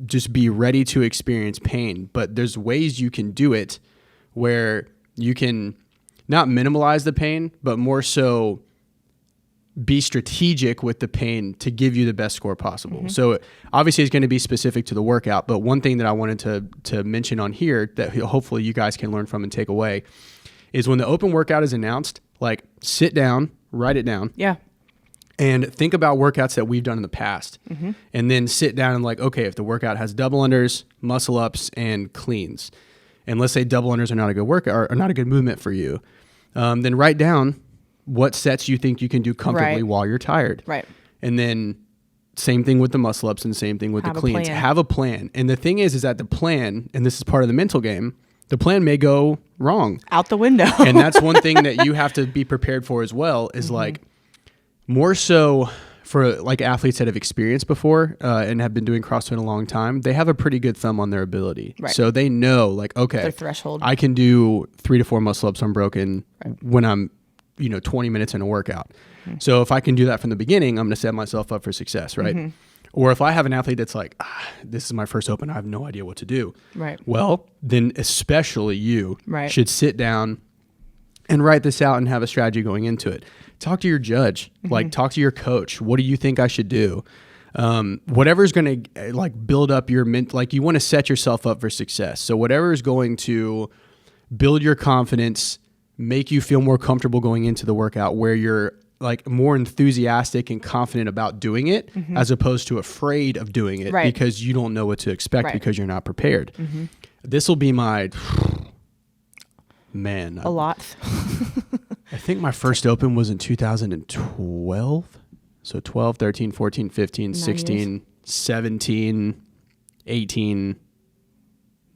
just be ready to experience pain, but there's ways you can do it where you can not minimize the pain, but more so be strategic with the pain to give you the best score possible. So obviously it's going to be specific to the workout, but one thing that I wanted to mention on here that hopefully you guys can learn from and take away is when the open workout is announced, like sit down, write it down. Yeah. And think about workouts that we've done in the past. And then sit down and like, okay, if the workout has double unders, muscle ups, and cleans, and let's say double unders are not a good workout or not a good movement for you, then write down what sets you think you can do comfortably while you're tired. Right. And then same thing with the muscle ups and same thing with the cleans. Have a plan. And the thing is that the plan, and this is part of the mental game, the plan may go wrong. Out the window. And that's one thing that you have to be prepared for as well is like, more so for like athletes that have experienced before and have been doing CrossFit a long time, they have a pretty good thumb on their ability. Right. So they know like, okay, their threshold. I can do 3 to 4 muscle ups unbroken when I'm 20 minutes in a workout. So if I can do that from the beginning, I'm going to set myself up for success, right? Or if I have an athlete that's like, this is my first open, I have no idea what to do. Right. Well, then especially you should sit down and write this out and have a strategy going into it. Talk to your judge, like talk to your coach. What do you think I should do? Whatever's going to like build up your like you want to set yourself up for success. So whatever is going to build your confidence, make you feel more comfortable going into the workout where you're like more enthusiastic and confident about doing it as opposed to afraid of doing it because you don't know what to expect because you're not prepared. This will be my, man. A lot. I think my first open was in 2012. So 12, 13, 14, 15, 16, 17, 18,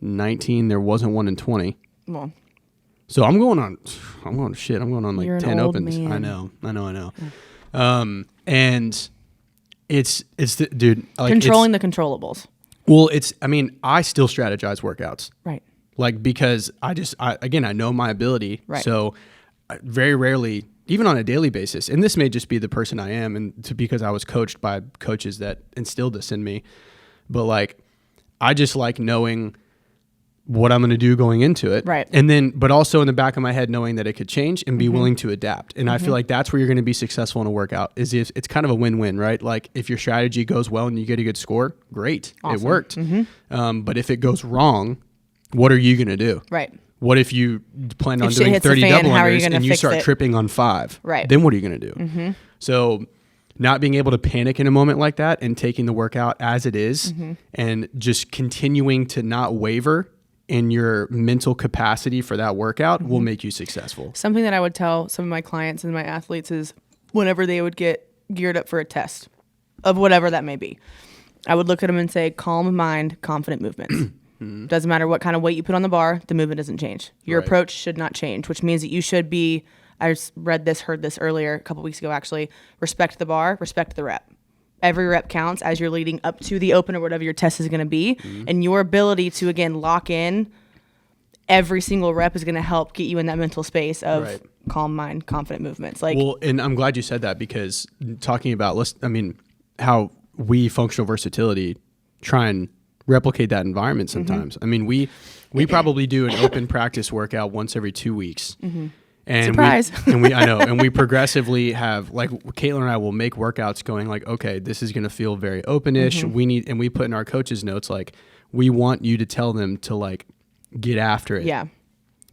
19. There wasn't one in 20. Well, so I'm going on like You're an 10 old opens. man. I know. And it's dude, like, controlling the controllables. Well, I still strategize workouts. Right. Like, because I know my ability. Right. So very rarely, even on a daily basis, and this may just be the person I am because I was coached by coaches that instilled this in me. But like, I just like knowing what I'm going to do going into it. Right. And then, but also in the back of my head, knowing that it could change and be willing to adapt. And I feel like that's where you're going to be successful in a workout is if it's kind of a win-win, right? Like if your strategy goes well and you get a good score, great. Awesome. It worked. But if it goes wrong, what are you going to do? Right. What if you plan on If shit doing hits the 30 fan, double how are you unders gonna and you fix start it? tripping on 5? Right. Then what are you going to do? So not being able to panic in a moment like that and taking the workout as it is and just continuing to not waver in your mental capacity for that workout will make you successful. Something that I would tell some of my clients and my athletes is whenever they would get geared up for a test of whatever that may be, I would look at them and say, calm mind, confident movements. Doesn't matter what kind of weight you put on the bar, the movement doesn't change. Your Right. approach should not change, which means that you should be, I just heard this earlier, a couple weeks ago actually, respect the bar, respect the rep. Every rep counts as you're leading up to the open or whatever your test is going to be. And your ability to, again, lock in every single rep is going to help get you in that mental space of Right. calm mind, confident movements. Like, Well, and I'm glad you said that because talking about, how we functional versatility try and replicate that environment sometimes. I mean, we probably do an open practice workout once every 2 weeks. And Surprise. and we progressively have, like, Caitlin and I will make workouts going like, okay, this is going to feel very openish. And we put in our coaches' notes, like, we want you to tell them to like get after it. yeah.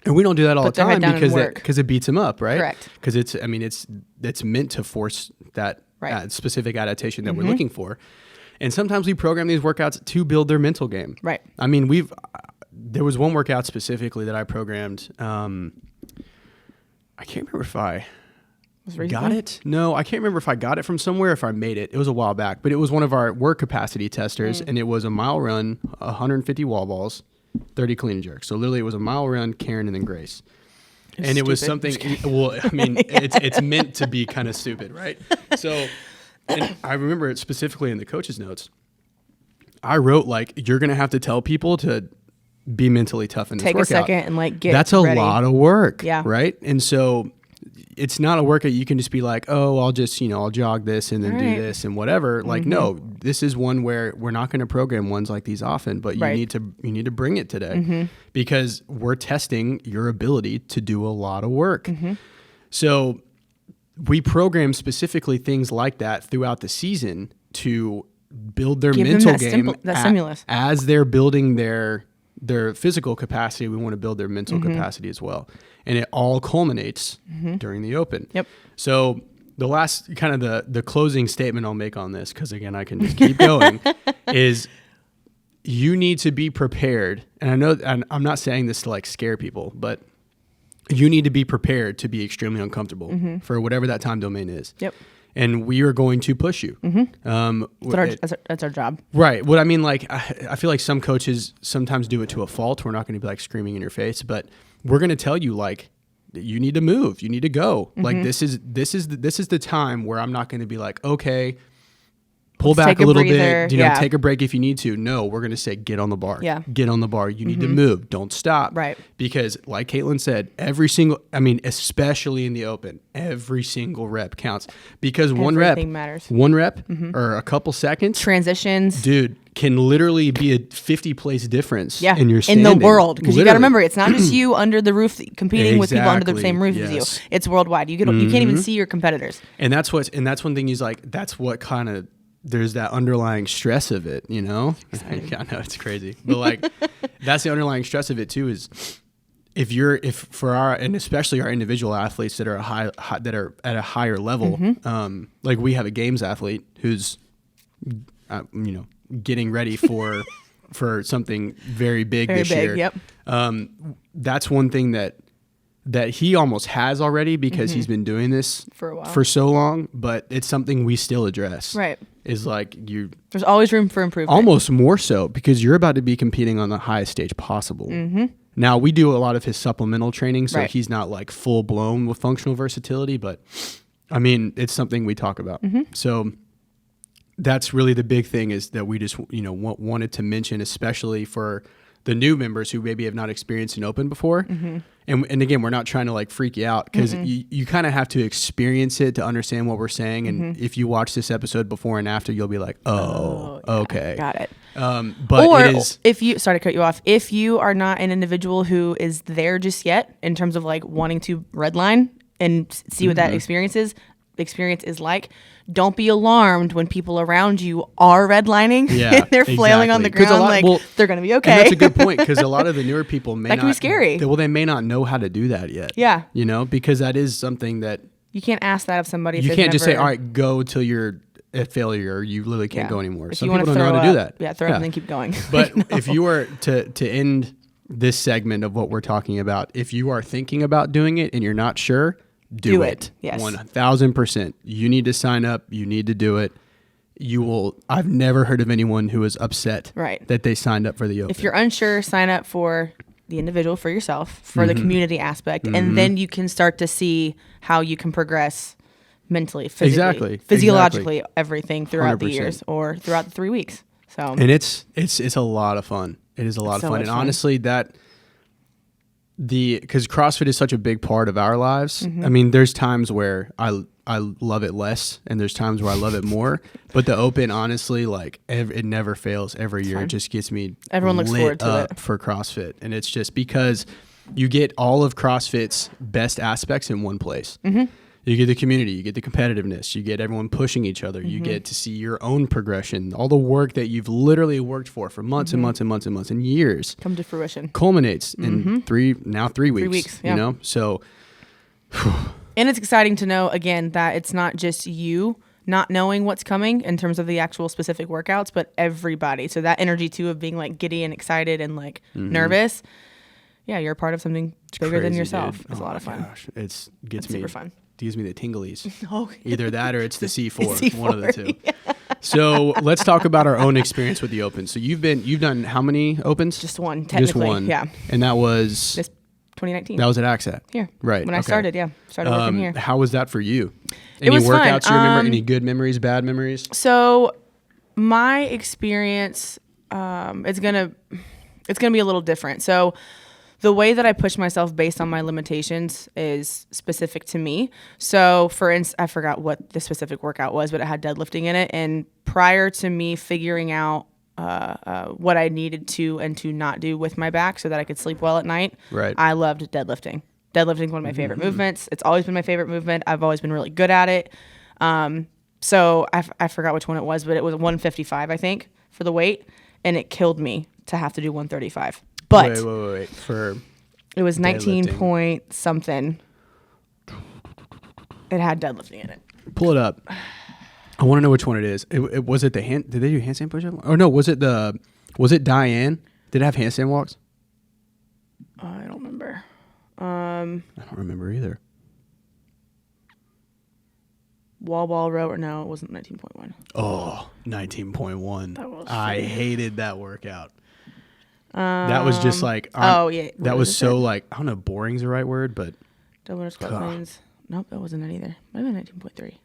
And we don't do that all Put the their head time down and work. because it beats them up, right? Correct. Because it's meant to force that Right. specific adaptation that we're looking for. And sometimes we program these workouts to build their mental game. Right. I mean, there was one workout specifically that I programmed. I can't remember if I got it. No, I can't remember if I got it from somewhere, if I made it. It was a while back, but it was one of our work capacity testers, and it was a mile run, 150 wall balls, 30 clean and jerks. So literally it was a mile run, Karen, and then Grace. And it was something, well, I mean, it's meant to be kind of stupid, right? So, and I remember it specifically in the coach's notes. I wrote, like, you're going to have to tell people to be mentally tough in this Take workout. a second and like get That's a ready. lot of work, Yeah. right? And so it's not a workout you can just be like, oh, I'll just, I'll jog this and then Right. do this and whatever. Like, no, this is one where we're not going to program ones like these often, but you Right. need to bring it today because we're testing your ability to do a lot of work. So we program specifically things like that throughout the season to build their Give them mental that game stimulus. as they're building their physical capacity. We want to build their mental capacity as well. And it all culminates during the open. Yep. So the last kind of the closing statement I'll make on this, because again, I can just keep going, is you need to be prepared. And I know, and I'm not saying this to like scare people, but you need to be prepared to be extremely uncomfortable for whatever that time domain is. Yep. And we are going to push you. That's our job. Right. What I mean, like, I feel like some coaches sometimes do it to a fault. We're not going to be like screaming in your face, but we're going to tell you, like, you need to move, you need to go. Like, this is the time where I'm not going to be like, okay, pull Let's back take a little breather. bit, Yeah. take a break if you need to. No, we're going to say, get on the bar. Yeah. Get on the bar. You need to move. Don't stop. Right. Because like Caitlin said, especially in the open, every single rep counts. Because Everything matters. one rep or a couple seconds, Transitions. dude, can literally be a 50 place difference Yeah, in your in standing. the world, because you got to Literally. remember, it's not just you under the roof competing with people under the Exactly, same roof yes. as you. It's worldwide. You can't even see your competitors. And that's one thing is like, that's what kind of, there's that underlying stress of it, I know it's crazy, but like, that's the underlying stress of it too, is and especially our individual athletes that are that are at a higher level, like we have a games athlete who's, getting ready for something very big this year. Yep. That's one thing that he almost has already because he's been doing this For a while. for so long, but it's something we still address. Right. is like there's always room for improvement. Almost more so because you're about to be competing on the highest stage possible. Now we do a lot of his supplemental training, so he's not like full blown with functional versatility, but I mean, it's something we talk about. So that's really the big thing, is that we just, wanted to mention, especially for the new members who maybe have not experienced an open before. And again, we're not trying to like freak you out, because you kind of have to experience it to understand what we're saying. And if you watch this episode before and after, you'll be like, okay. Got it. But or it is, if you, sorry to cut you off, if you are not an individual who is there just yet in terms of like wanting to redline and see what that experience is like, don't be alarmed when people around you are redlining and they're flailing on the ground they're going to be okay. And that's a good point, because a lot of the newer people may that can be scary. They may not know how to do that yet. Yeah. Because that is something that you can't ask that of somebody. You can't just say, all right, go till you're at failure. You literally can't go anymore. If some people don't know how to do that. Yeah, throw up and then keep going. But if you were to end this segment of what we're talking about, if you are thinking about doing it and you're not sure, do it. Yes. 1000%. You need to sign up. You need to do it. I've never heard of anyone who was upset that they signed up for the Open. If you're unsure, sign up for the individual, for yourself, for the community aspect, and then you can start to see how you can progress mentally, physically, physiologically, everything throughout 100%. The years or throughout the 3 weeks. So, and it's a lot of fun. It is a lot of fun. And honestly, because CrossFit is such a big part of our lives. I mean, there's times where I love it less, and there's times where I love it more. But the Open, honestly, like it never fails every year. It just gets me everyone looks forward to it for CrossFit, and it's just because you get all of CrossFit's best aspects in one place. You get the community, you get the competitiveness, you get everyone pushing each other, you get to see your own progression, all the work that you've literally worked for months and months and months and months and years come to fruition, culminates in 3 weeks. 3 weeks, so. And it's exciting to know, again, that it's not just you not knowing what's coming in terms of the actual specific workouts, but everybody. So that energy too of being like giddy and excited and like nervous. Yeah, you're a part of something bigger than yourself. Dude. It's a lot of fun. Gosh. It's super fun. Gives me the tinglies. Either that or it's the C4, one of the two. Yeah. So let's talk about our own experience with the Open. So you've done how many Opens? Just one, technically. Just one. Yeah. And that was? This 2019. That was at AXAT. Here. Right. When I started working here. How was that for you? It was workouts fun. You remember? Any good memories, bad memories? So my experience, it's gonna be a little different. So the way that I push myself based on my limitations is specific to me. So for instance, I forgot what the specific workout was, but it had deadlifting in it. And prior to me figuring out what I needed to and to not do with my back so that I could sleep well at night, I loved deadlifting. Deadlifting is one of my favorite movements. It's always been my favorite movement. I've always been really good at it. So I forgot which one it was, but it was 155, I think, for the weight. And it killed me to have to do 135. But wait. It was 19 point something. It had deadlifting in it. Pull it up. I want to know which one it is. Was it the hand? Did they do handstand push-up? Or no? Was it Diane? Did it have handstand walks? I don't remember. I don't remember either. Wall row, or no, it wasn't 19.1. Oh, 19.1. That was I hated that workout. That was just like, that was so like, I don't know, boring's the right word, but. Double squat planes. Nope, that wasn't it either. Might have been 19.3.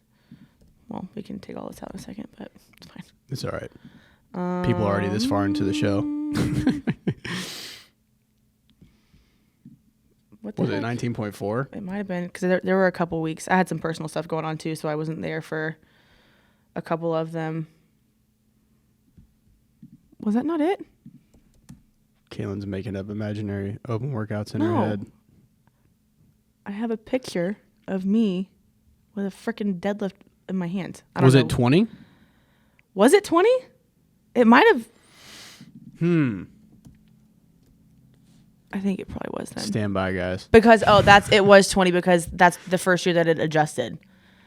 Well, we can take all this out in a second, but it's fine. It's all right. People are already this far into the show. What was it 19.4? It might have been, because there were a couple weeks. I had some personal stuff going on too, so I wasn't there for a couple of them. Was that not it? Kaylin's making up imaginary open workouts in her head. I have a picture of me with a freaking deadlift in my hands. Was it 20? Was it 20? It might have. I think it probably was then. Stand by, guys. Because it was 20 because that's the first year that it adjusted.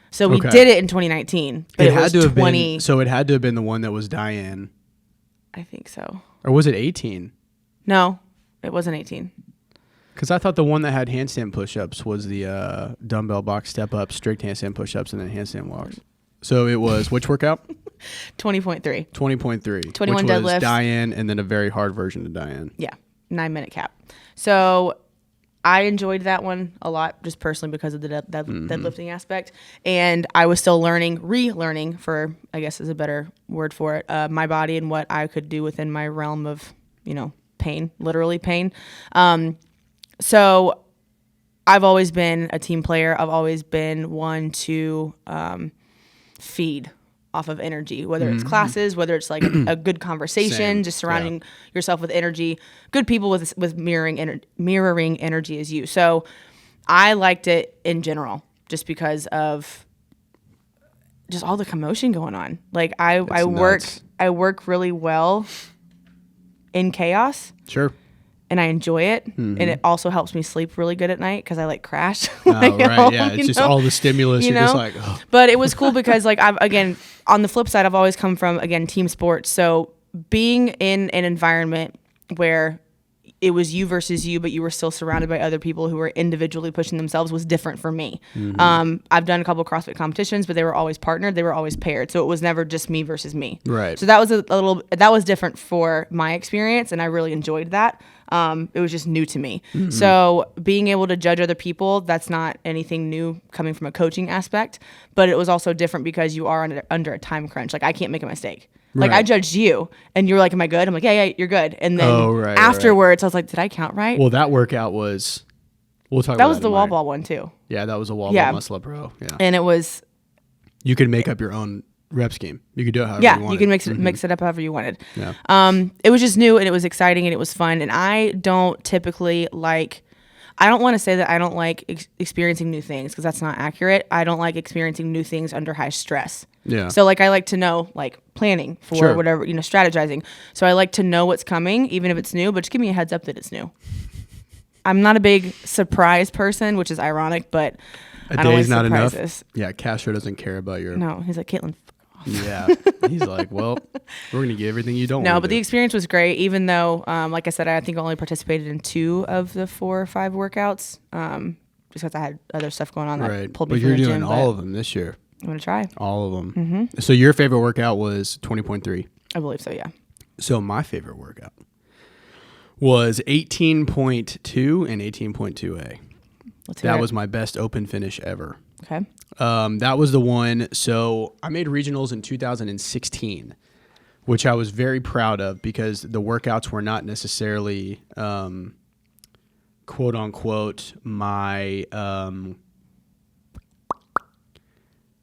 So we did it in 2019, but it was 20. So it had to have been the one that was Diane. I think so. Or was it 18? No, it wasn't 18. Because I thought the one that had handstand push-ups was the dumbbell box step-up, strict handstand push-ups, and then handstand walks. So it was which workout? 20.3. 20.3. 21 which was deadlifts. Diane and then a very hard version of Diane. Yeah, 9-minute cap. So I enjoyed that one a lot, just personally because of the deadlifting aspect. And I was still relearning for, I guess is a better word for it, my body and what I could do within my realm of, pain, literally pain. So I've always been a team player. I've always been one to feed off of energy, whether it's classes, whether it's like a good conversation, Same. just surrounding yourself with energy, good people with mirroring energy as you. So I liked it in general, just because of just all the commotion going on. Like I work really well in chaos. Sure. And I enjoy it, and it also helps me sleep really good at night because I crash. Right, yeah, it's just all the stimulus. You're just like, oh. But it was cool because again, on the flip side, I've always come from, again, team sports. So being in an environment where it was you versus you, but you were still surrounded by other people who were individually pushing themselves was different for me. I've done a couple of CrossFit competitions, but they were always partnered. They were always paired. So it was never just me versus me. Right. So that was that was different for my experience, and I really enjoyed that. It was just new to me. So being able to judge other people, that's not anything new coming from a coaching aspect, but it was also different because you are under a time crunch. Like I can't make a mistake. Like I judged you and you were like, am I good? I'm like, yeah, you're good. And then afterwards I was like, did I count right? Well, that workout was, we'll talk about that. That was the wall ball one too. Yeah, that was a wall ball muscle up row. Yeah. And it was, you could make up your own rep scheme. You could do it however you wanted. Yeah, you can mix it up however you wanted. Yeah. It was just new and it was exciting and it was fun. And I don't typically I don't want to say that I don't like experiencing new things because that's not accurate. I don't like experiencing new things under high stress. Yeah. So I like to know planning for whatever, strategizing. So I like to know what's coming, even if it's new, but just give me a heads up that it's new. I'm not a big surprise person, which is ironic, but a I don't day's like not surprises. Enough. Yeah, Castro doesn't care about your. No, he's like, Caitlin. Yeah, he's like, well, we're gonna get everything you don't. No, but the experience was great. Even though, like I said, I think I only participated in 2 of the 4 or 5 workouts, just because I had other stuff going on that pulled me. But from you're the doing gym, all of them this year. I'm gonna try all of them. So your favorite workout was 20.3. I believe so. Yeah. So my favorite workout was 18.2 and 18.2A. That was my best open finish ever. Okay. That was the one. So I made regionals in 2016, which I was very proud of because the workouts were not necessarily, quote unquote, my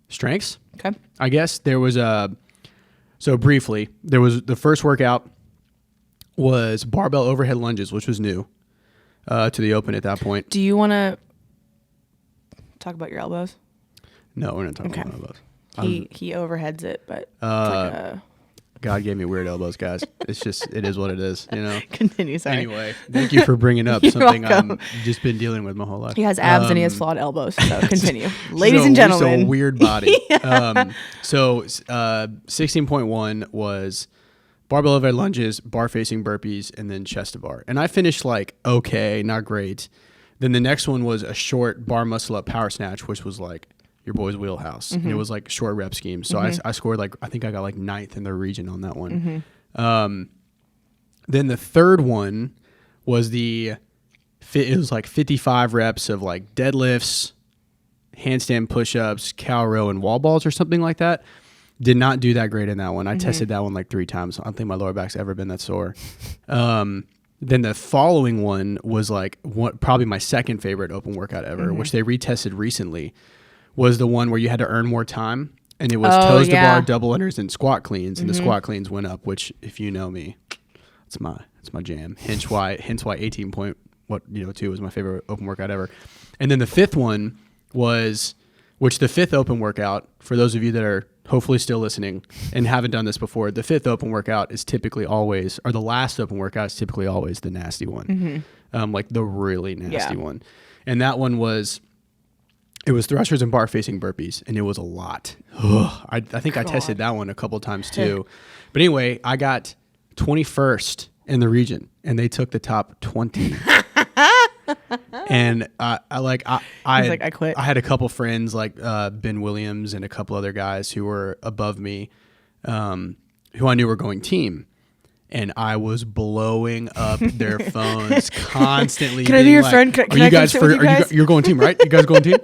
strengths. Okay. I guess there was so briefly, there was the first workout was barbell overhead lunges, which was new to the open at that point. Do you want to talk about your elbows? No, we're not talking about elbows. He overheads it, but God gave me weird elbows, guys. It is what it is, Continue, sorry. Anyway, thank you for bringing up something I've just been dealing with my whole life. He has abs and he has flawed elbows, so continue. Ladies and gentlemen. So weird body. So 16.1 was barbell overhead lunges, bar facing burpees, and then chest to bar. And I finished okay, not great. Then the next one was a short bar muscle up power snatch, which was your boy's wheelhouse. And it was short rep scheme. So I scored I think I got 9th in the region on that one. Then the third one was it was 55 reps of deadlifts, handstand push-ups, cow row, and wall balls or something like that. Did not do that great in that one. I tested that one 3 times. I don't think my lower back's ever been that sore. Then the following one was probably my second favorite open workout ever, which they retested recently, was the one where you had to earn more time. And it was toes to bar, double unders, and squat cleans. And the squat cleans went up, which if you know me, it's my jam. Hence why 18.2 was my favorite open workout ever. And then the fifth one was, which the fifth open workout, for those of you that are hopefully still listening and haven't done this before, the fifth open workout is typically always, or the last open workout is typically always the nasty one. The really nasty one. And that one was, it was thrusters and bar facing burpees, and it was a lot. I think I tested that one a couple times too. But anyway, I got 21st in the region, and they took the top 20. And I quit. I had a couple friends Ben Williams and a couple other guys who were above me. who I knew were going team. And I was blowing up their phones constantly. Can I be your friend? Can I come sit with you guys? You're going team, right? You guys going team?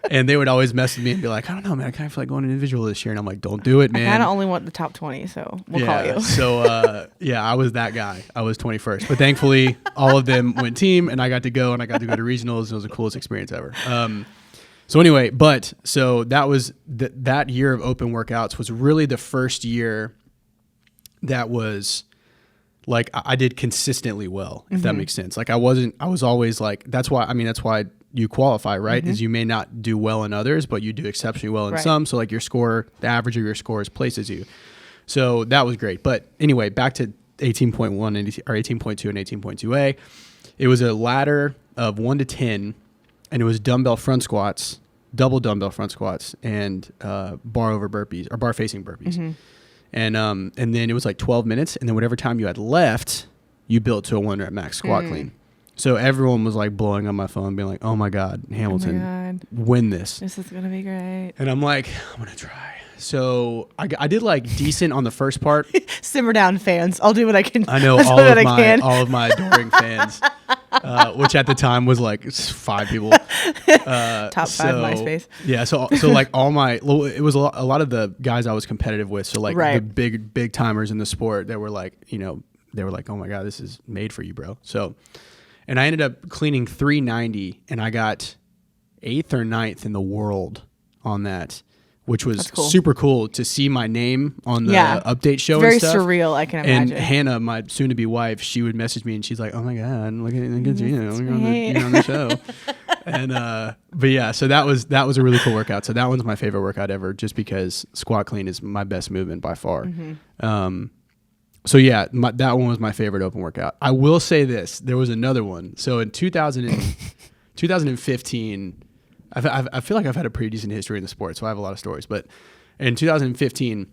And they would always mess with me and be like, I don't know, man. I kind of feel like going individual this year. And I'm like, don't do it, man. I kind of only want the top 20, so we'll call you. So, I was that guy. I was 21st. But thankfully, all of them went team, and I got to go to regionals. And it was the coolest experience ever. So anyway, so that was that year of open workouts was really the first year that was like I did consistently well, if that makes sense. Like I was always like, that's why you qualify, right? Is you may not do well in others, but you do exceptionally well in some. So like your score, the average of your scores places you. So that was great. But anyway, back to 18.1 or 18.2 and 18.2A. It was a ladder of 1 to 10, and it was dumbbell front squats, double dumbbell front squats, and bar over burpees or bar facing burpees. And then it was like 12 minutes, and then whatever time you had left, you built to a 1 rep max squat clean. So everyone was like blowing on my phone, being like, "Oh my God, Hamilton, win this! This is gonna be great." And I'm like, "I'm gonna try." So I did like decent on the first part. Simmer down, fans. I'll do what I can. I know all of my adoring fans, which at the time was like 5 people. Top 5 MySpace. Yeah. So like it was a lot of the guys I was competitive with. So like the big timers in the sport that were like, they were like, "Oh my God, this is made for you, bro." So, and I ended up cleaning 390, and I got 8th or 9th in the world on that, which was super cool to see my name on the update show. Very and stuff. Surreal, I can imagine. And Hannah, my soon-to-be wife, she would message me, and she's like, "Oh my God, look at you, you're on the show." And but yeah, so that was a really cool workout. So that one's my favorite workout ever, just because squat clean is my best movement by far. So yeah, that one was my favorite open workout. I will say this: there was another one. So in 2015. I feel like I've had a pretty decent history in the sport, so I have a lot of stories. But in 2015,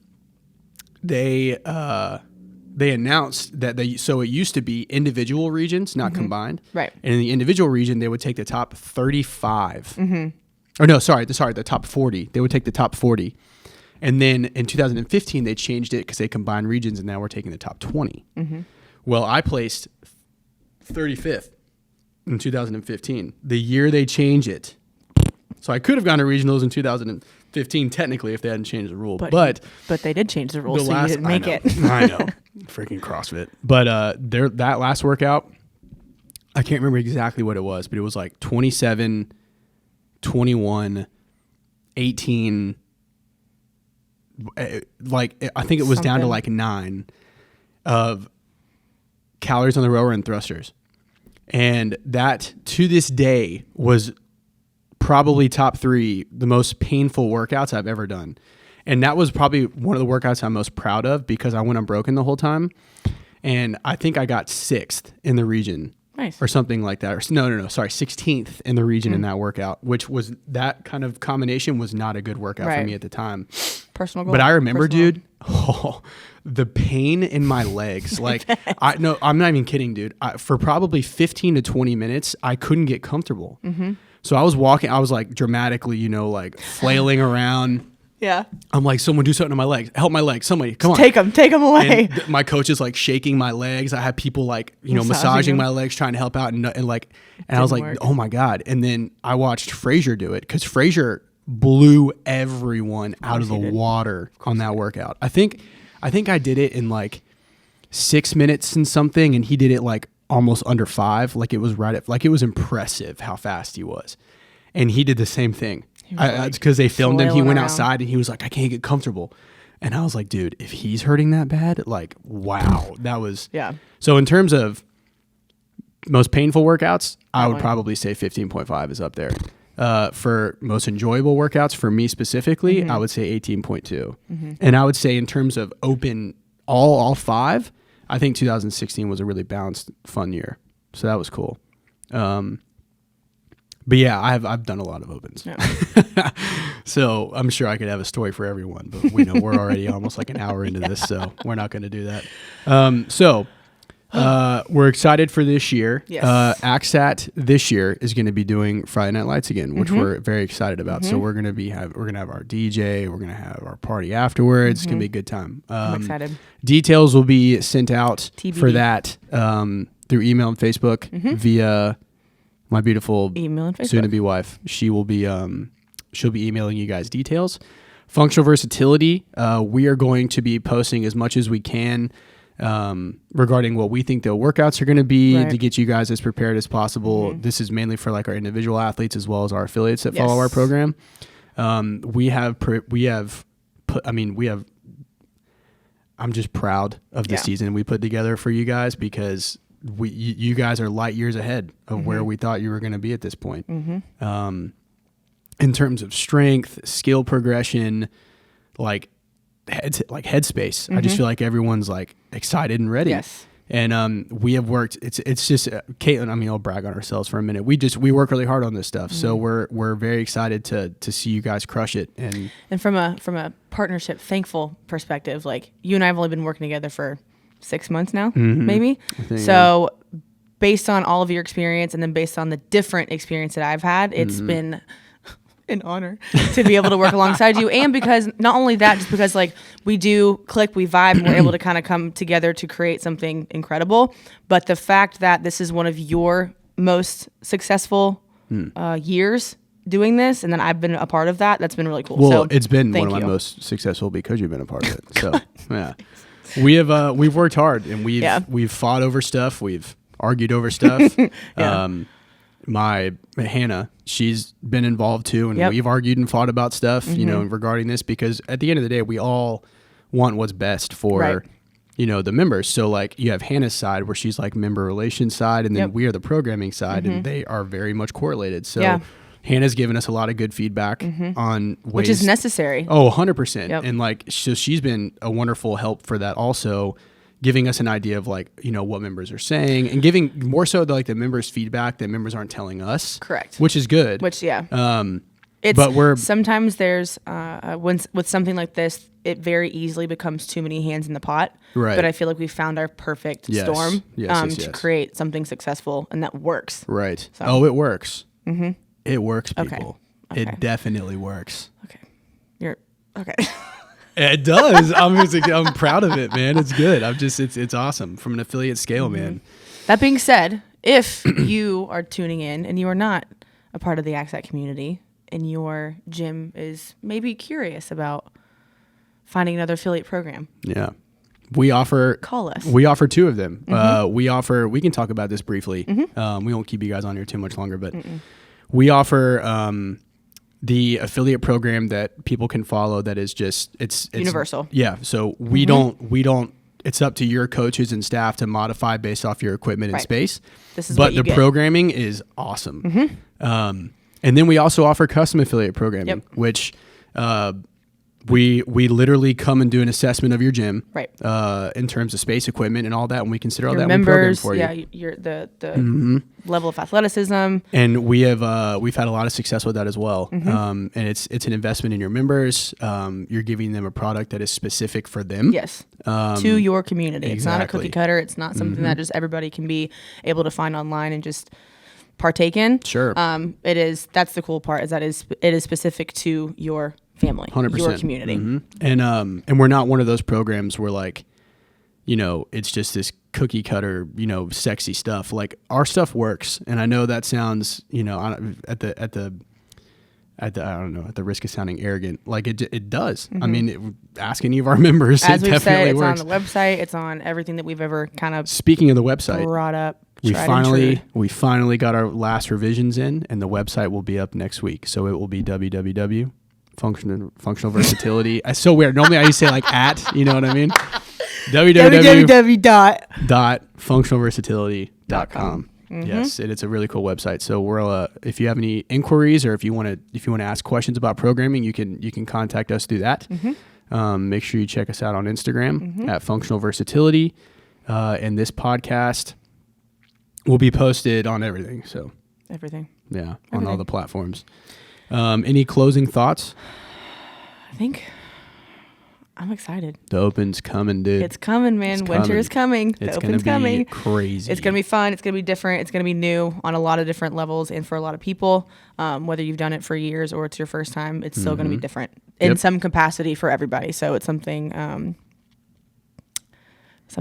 they announced that so it used to be individual regions, not combined. Right. And in the individual region, they would take the top 35. Or no, sorry, the top 40. They would take the top 40. And then in 2015, they changed it because they combined regions, and now we're taking the top 20. Well, I placed 35th in 2015, the year they changed it. So I could have gone to regionals in 2015, technically, if they hadn't changed the rule. But they did change the rule, so you didn't make it. I know. Freaking CrossFit. But that last workout, I can't remember exactly what it was, but it was like 27, 21, 18. Like, I think it was down to like 9 of calories on the rower and thrusters. And that, to this day, was probably top 3, the most painful workouts I've ever done. And that was probably one of the workouts I'm most proud of, because I went unbroken the whole time. And I think I got 6th in the region. Nice. Or something like that. Or no, sorry, 16th in the region in that workout, which was, that kind of combination was not a good workout for me at the time. Personal goal. But I remember, dude, the pain in my legs. Like, I'm not even kidding, dude. For probably 15 to 20 minutes, I couldn't get comfortable. So I was walking, I was like dramatically, like flailing around. Yeah. I'm like, someone do something to my legs. Help my legs. Somebody, come on. Take them away. And my coach is like shaking my legs. I had people like, massaging my legs, trying to help out. And I was like, oh my God. And then I watched Frazier do it, because Frazier blew everyone out of the water on that workout. I think I did it in like 6 minutes and something, and he did it like almost under 5. Like it was it was impressive how fast he was. And he did the same thing. Because they filmed him. He went outside and he was like, "I can't get comfortable." And I was like, dude, if he's hurting that bad, like, wow. That was... Yeah. So in terms of most painful workouts, I would probably say 15.5 is up there. For most enjoyable workouts, for me specifically, I would say 18.2. And I would say in terms of open all 5, I think 2016 was a really balanced, fun year. So that was cool. But yeah, I've done a lot of opens. Yeah. So I'm sure I could have a story for everyone, but we know we're already almost like an hour into this, so we're not going to do that. So We're excited for this year. Yes. AXAT this year is going to be doing Friday Night Lights again, which we're very excited about. So we're going to have our DJ, we're going to have our party afterwards. It's going to be a good time. I'm excited. Details will be sent out TBD. for that through email and Facebook via my beautiful Email and Facebook. soon-to-be wife. She will be she'll be emailing you guys details. Functional versatility. We are going to be posting as much as we can regarding what we think the workouts are going to be to get you guys as prepared as possible. This is mainly for like our individual athletes as well as our affiliates that follow our program. We have I'm just proud of the season we put together for you guys because you guys are light years ahead of where we thought you were going to be at this point. In terms of strength, skill progression, like headspace. I just feel like everyone's like excited and ready. Yes. And we have worked. It's just Caitlin. I mean, I'll brag on ourselves for a minute. We work really hard on this stuff, so we're very excited to see you guys crush it. And from a partnership, thankful perspective, like you and I have only been working together for 6 months now, maybe. So based on all of your experience, and then based on the different experience that I've had, it's been an honor to be able to work alongside you. And because not only that, just because like we do click, we vibe, and we're able to kind of come together to create something incredible. But the fact that this is one of your most successful years doing this, and then I've been a part of that, that's been really cool. Well, so it's been one of my most successful because you've been a part of it. So yeah, we've worked hard, and we've fought over stuff, we've argued over stuff. My Hannah, she's been involved too, and we've argued and fought about stuff, you know, regarding this, because at the end of the day, we all want what's best for, you know, the members. So like you have Hannah's side where she's like member relations side, and then we are the programming side, and they are very much correlated. So Hannah's given us a lot of good feedback on ways, which is necessary. Oh, 100%. And like, so she's been a wonderful help for that also, giving us an idea of like, you know, what members are saying, and giving more so like the members feedback that members aren't telling us. Correct. Which is good. It's, but sometimes there's, with something like this, it very easily becomes too many hands in the pot. Right. But I feel like we found our perfect storm to create something successful, and that works. Right. So. Oh, it works. It works, people. Okay. It definitely works. Okay. Okay. It does. I'm proud of it, man. It's good. It's awesome from an affiliate scale, man. That being said, if you are tuning in and you are not a part of the AXAT community, and your gym is maybe curious about finding another affiliate program, call us. We offer two of them. We can talk about this briefly. We won't keep you guys on here too much longer, but we offer the affiliate program that people can follow that is just it's universal. Yeah. So we don't it's up to your coaches and staff to modify based off your equipment and space. But the programming is awesome. And then we also offer custom affiliate programming, which we literally come and do an assessment of your gym, in terms of space, equipment, and all that, and we consider all that members, for you. Yeah, your the level of athleticism, and we've had a lot of success with that as well. And it's an investment in your members. You're giving them a product that is specific for them. Yes, to your community. Exactly. It's not a cookie cutter. It's not something that just everybody can be able to find online and just partake in. Sure. It is. That's the cool part. It is specific to your family, 100%. Your community. And we're not one of those programs where like, you know, it's just this cookie cutter, you know, sexy stuff. Like our stuff works. And I know that sounds, you know, at the I don't know, at the risk of sounding arrogant, like it does. I mean, ask any of our members. As we've said, it's works. on the website. It's on everything that we've ever kind of. Speaking of the website, brought up. We finally got our last revisions in, and the website will be up next week. So it will be www. Functional versatility. It's so weird. Normally I used to say like at, you know what I mean? www.functionalversatility.com. Yes, it's a really cool website. So we're if you have any inquiries, or if you want to ask questions about programming, you can contact us through that. Make sure you check us out on Instagram at Functional Versatility. And this podcast will be posted on everything. So everything. Yeah, on all the platforms. Any closing thoughts? I think I'm excited. The Open's coming, dude. It's coming, man. It's Winter is coming. The It's Open's gonna be coming. crazy. It's going to be fun. It's going to be different. It's going to be new on a lot of different levels and for a lot of people. Whether you've done it for years or it's your first time, it's still going to be different in some capacity for everybody. So it's something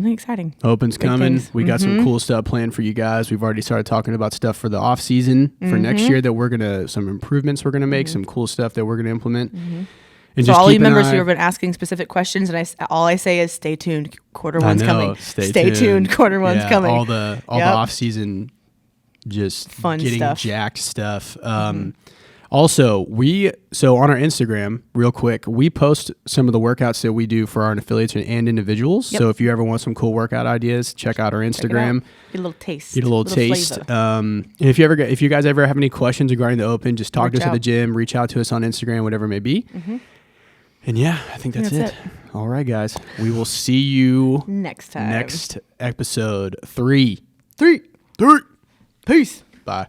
exciting. Open's Big coming. things. We got some cool stuff planned for you guys. We've already started talking about stuff for the off season for next year that some improvements we're gonna make, some cool stuff that we're gonna implement. And So just all keep you an members eye- who have been asking specific questions, and all I say is stay tuned. Quarter I one's know, coming. Stay tuned. Quarter one's coming. All the off season, just Fun getting stuff. jacked stuff. Also, so on our Instagram, real quick, we post some of the workouts that we do for our affiliates and individuals. Yep. So if you ever want some cool workout ideas, check out our Instagram. Get a little taste. Get a little taste. flavor. And if you guys ever have any questions regarding the Open, just talk to us at the out. gym, reach out to us on Instagram, whatever it may be. And yeah, I think that's it. All right, guys. We will see you Next time. next episode 3. Three. Peace. Bye.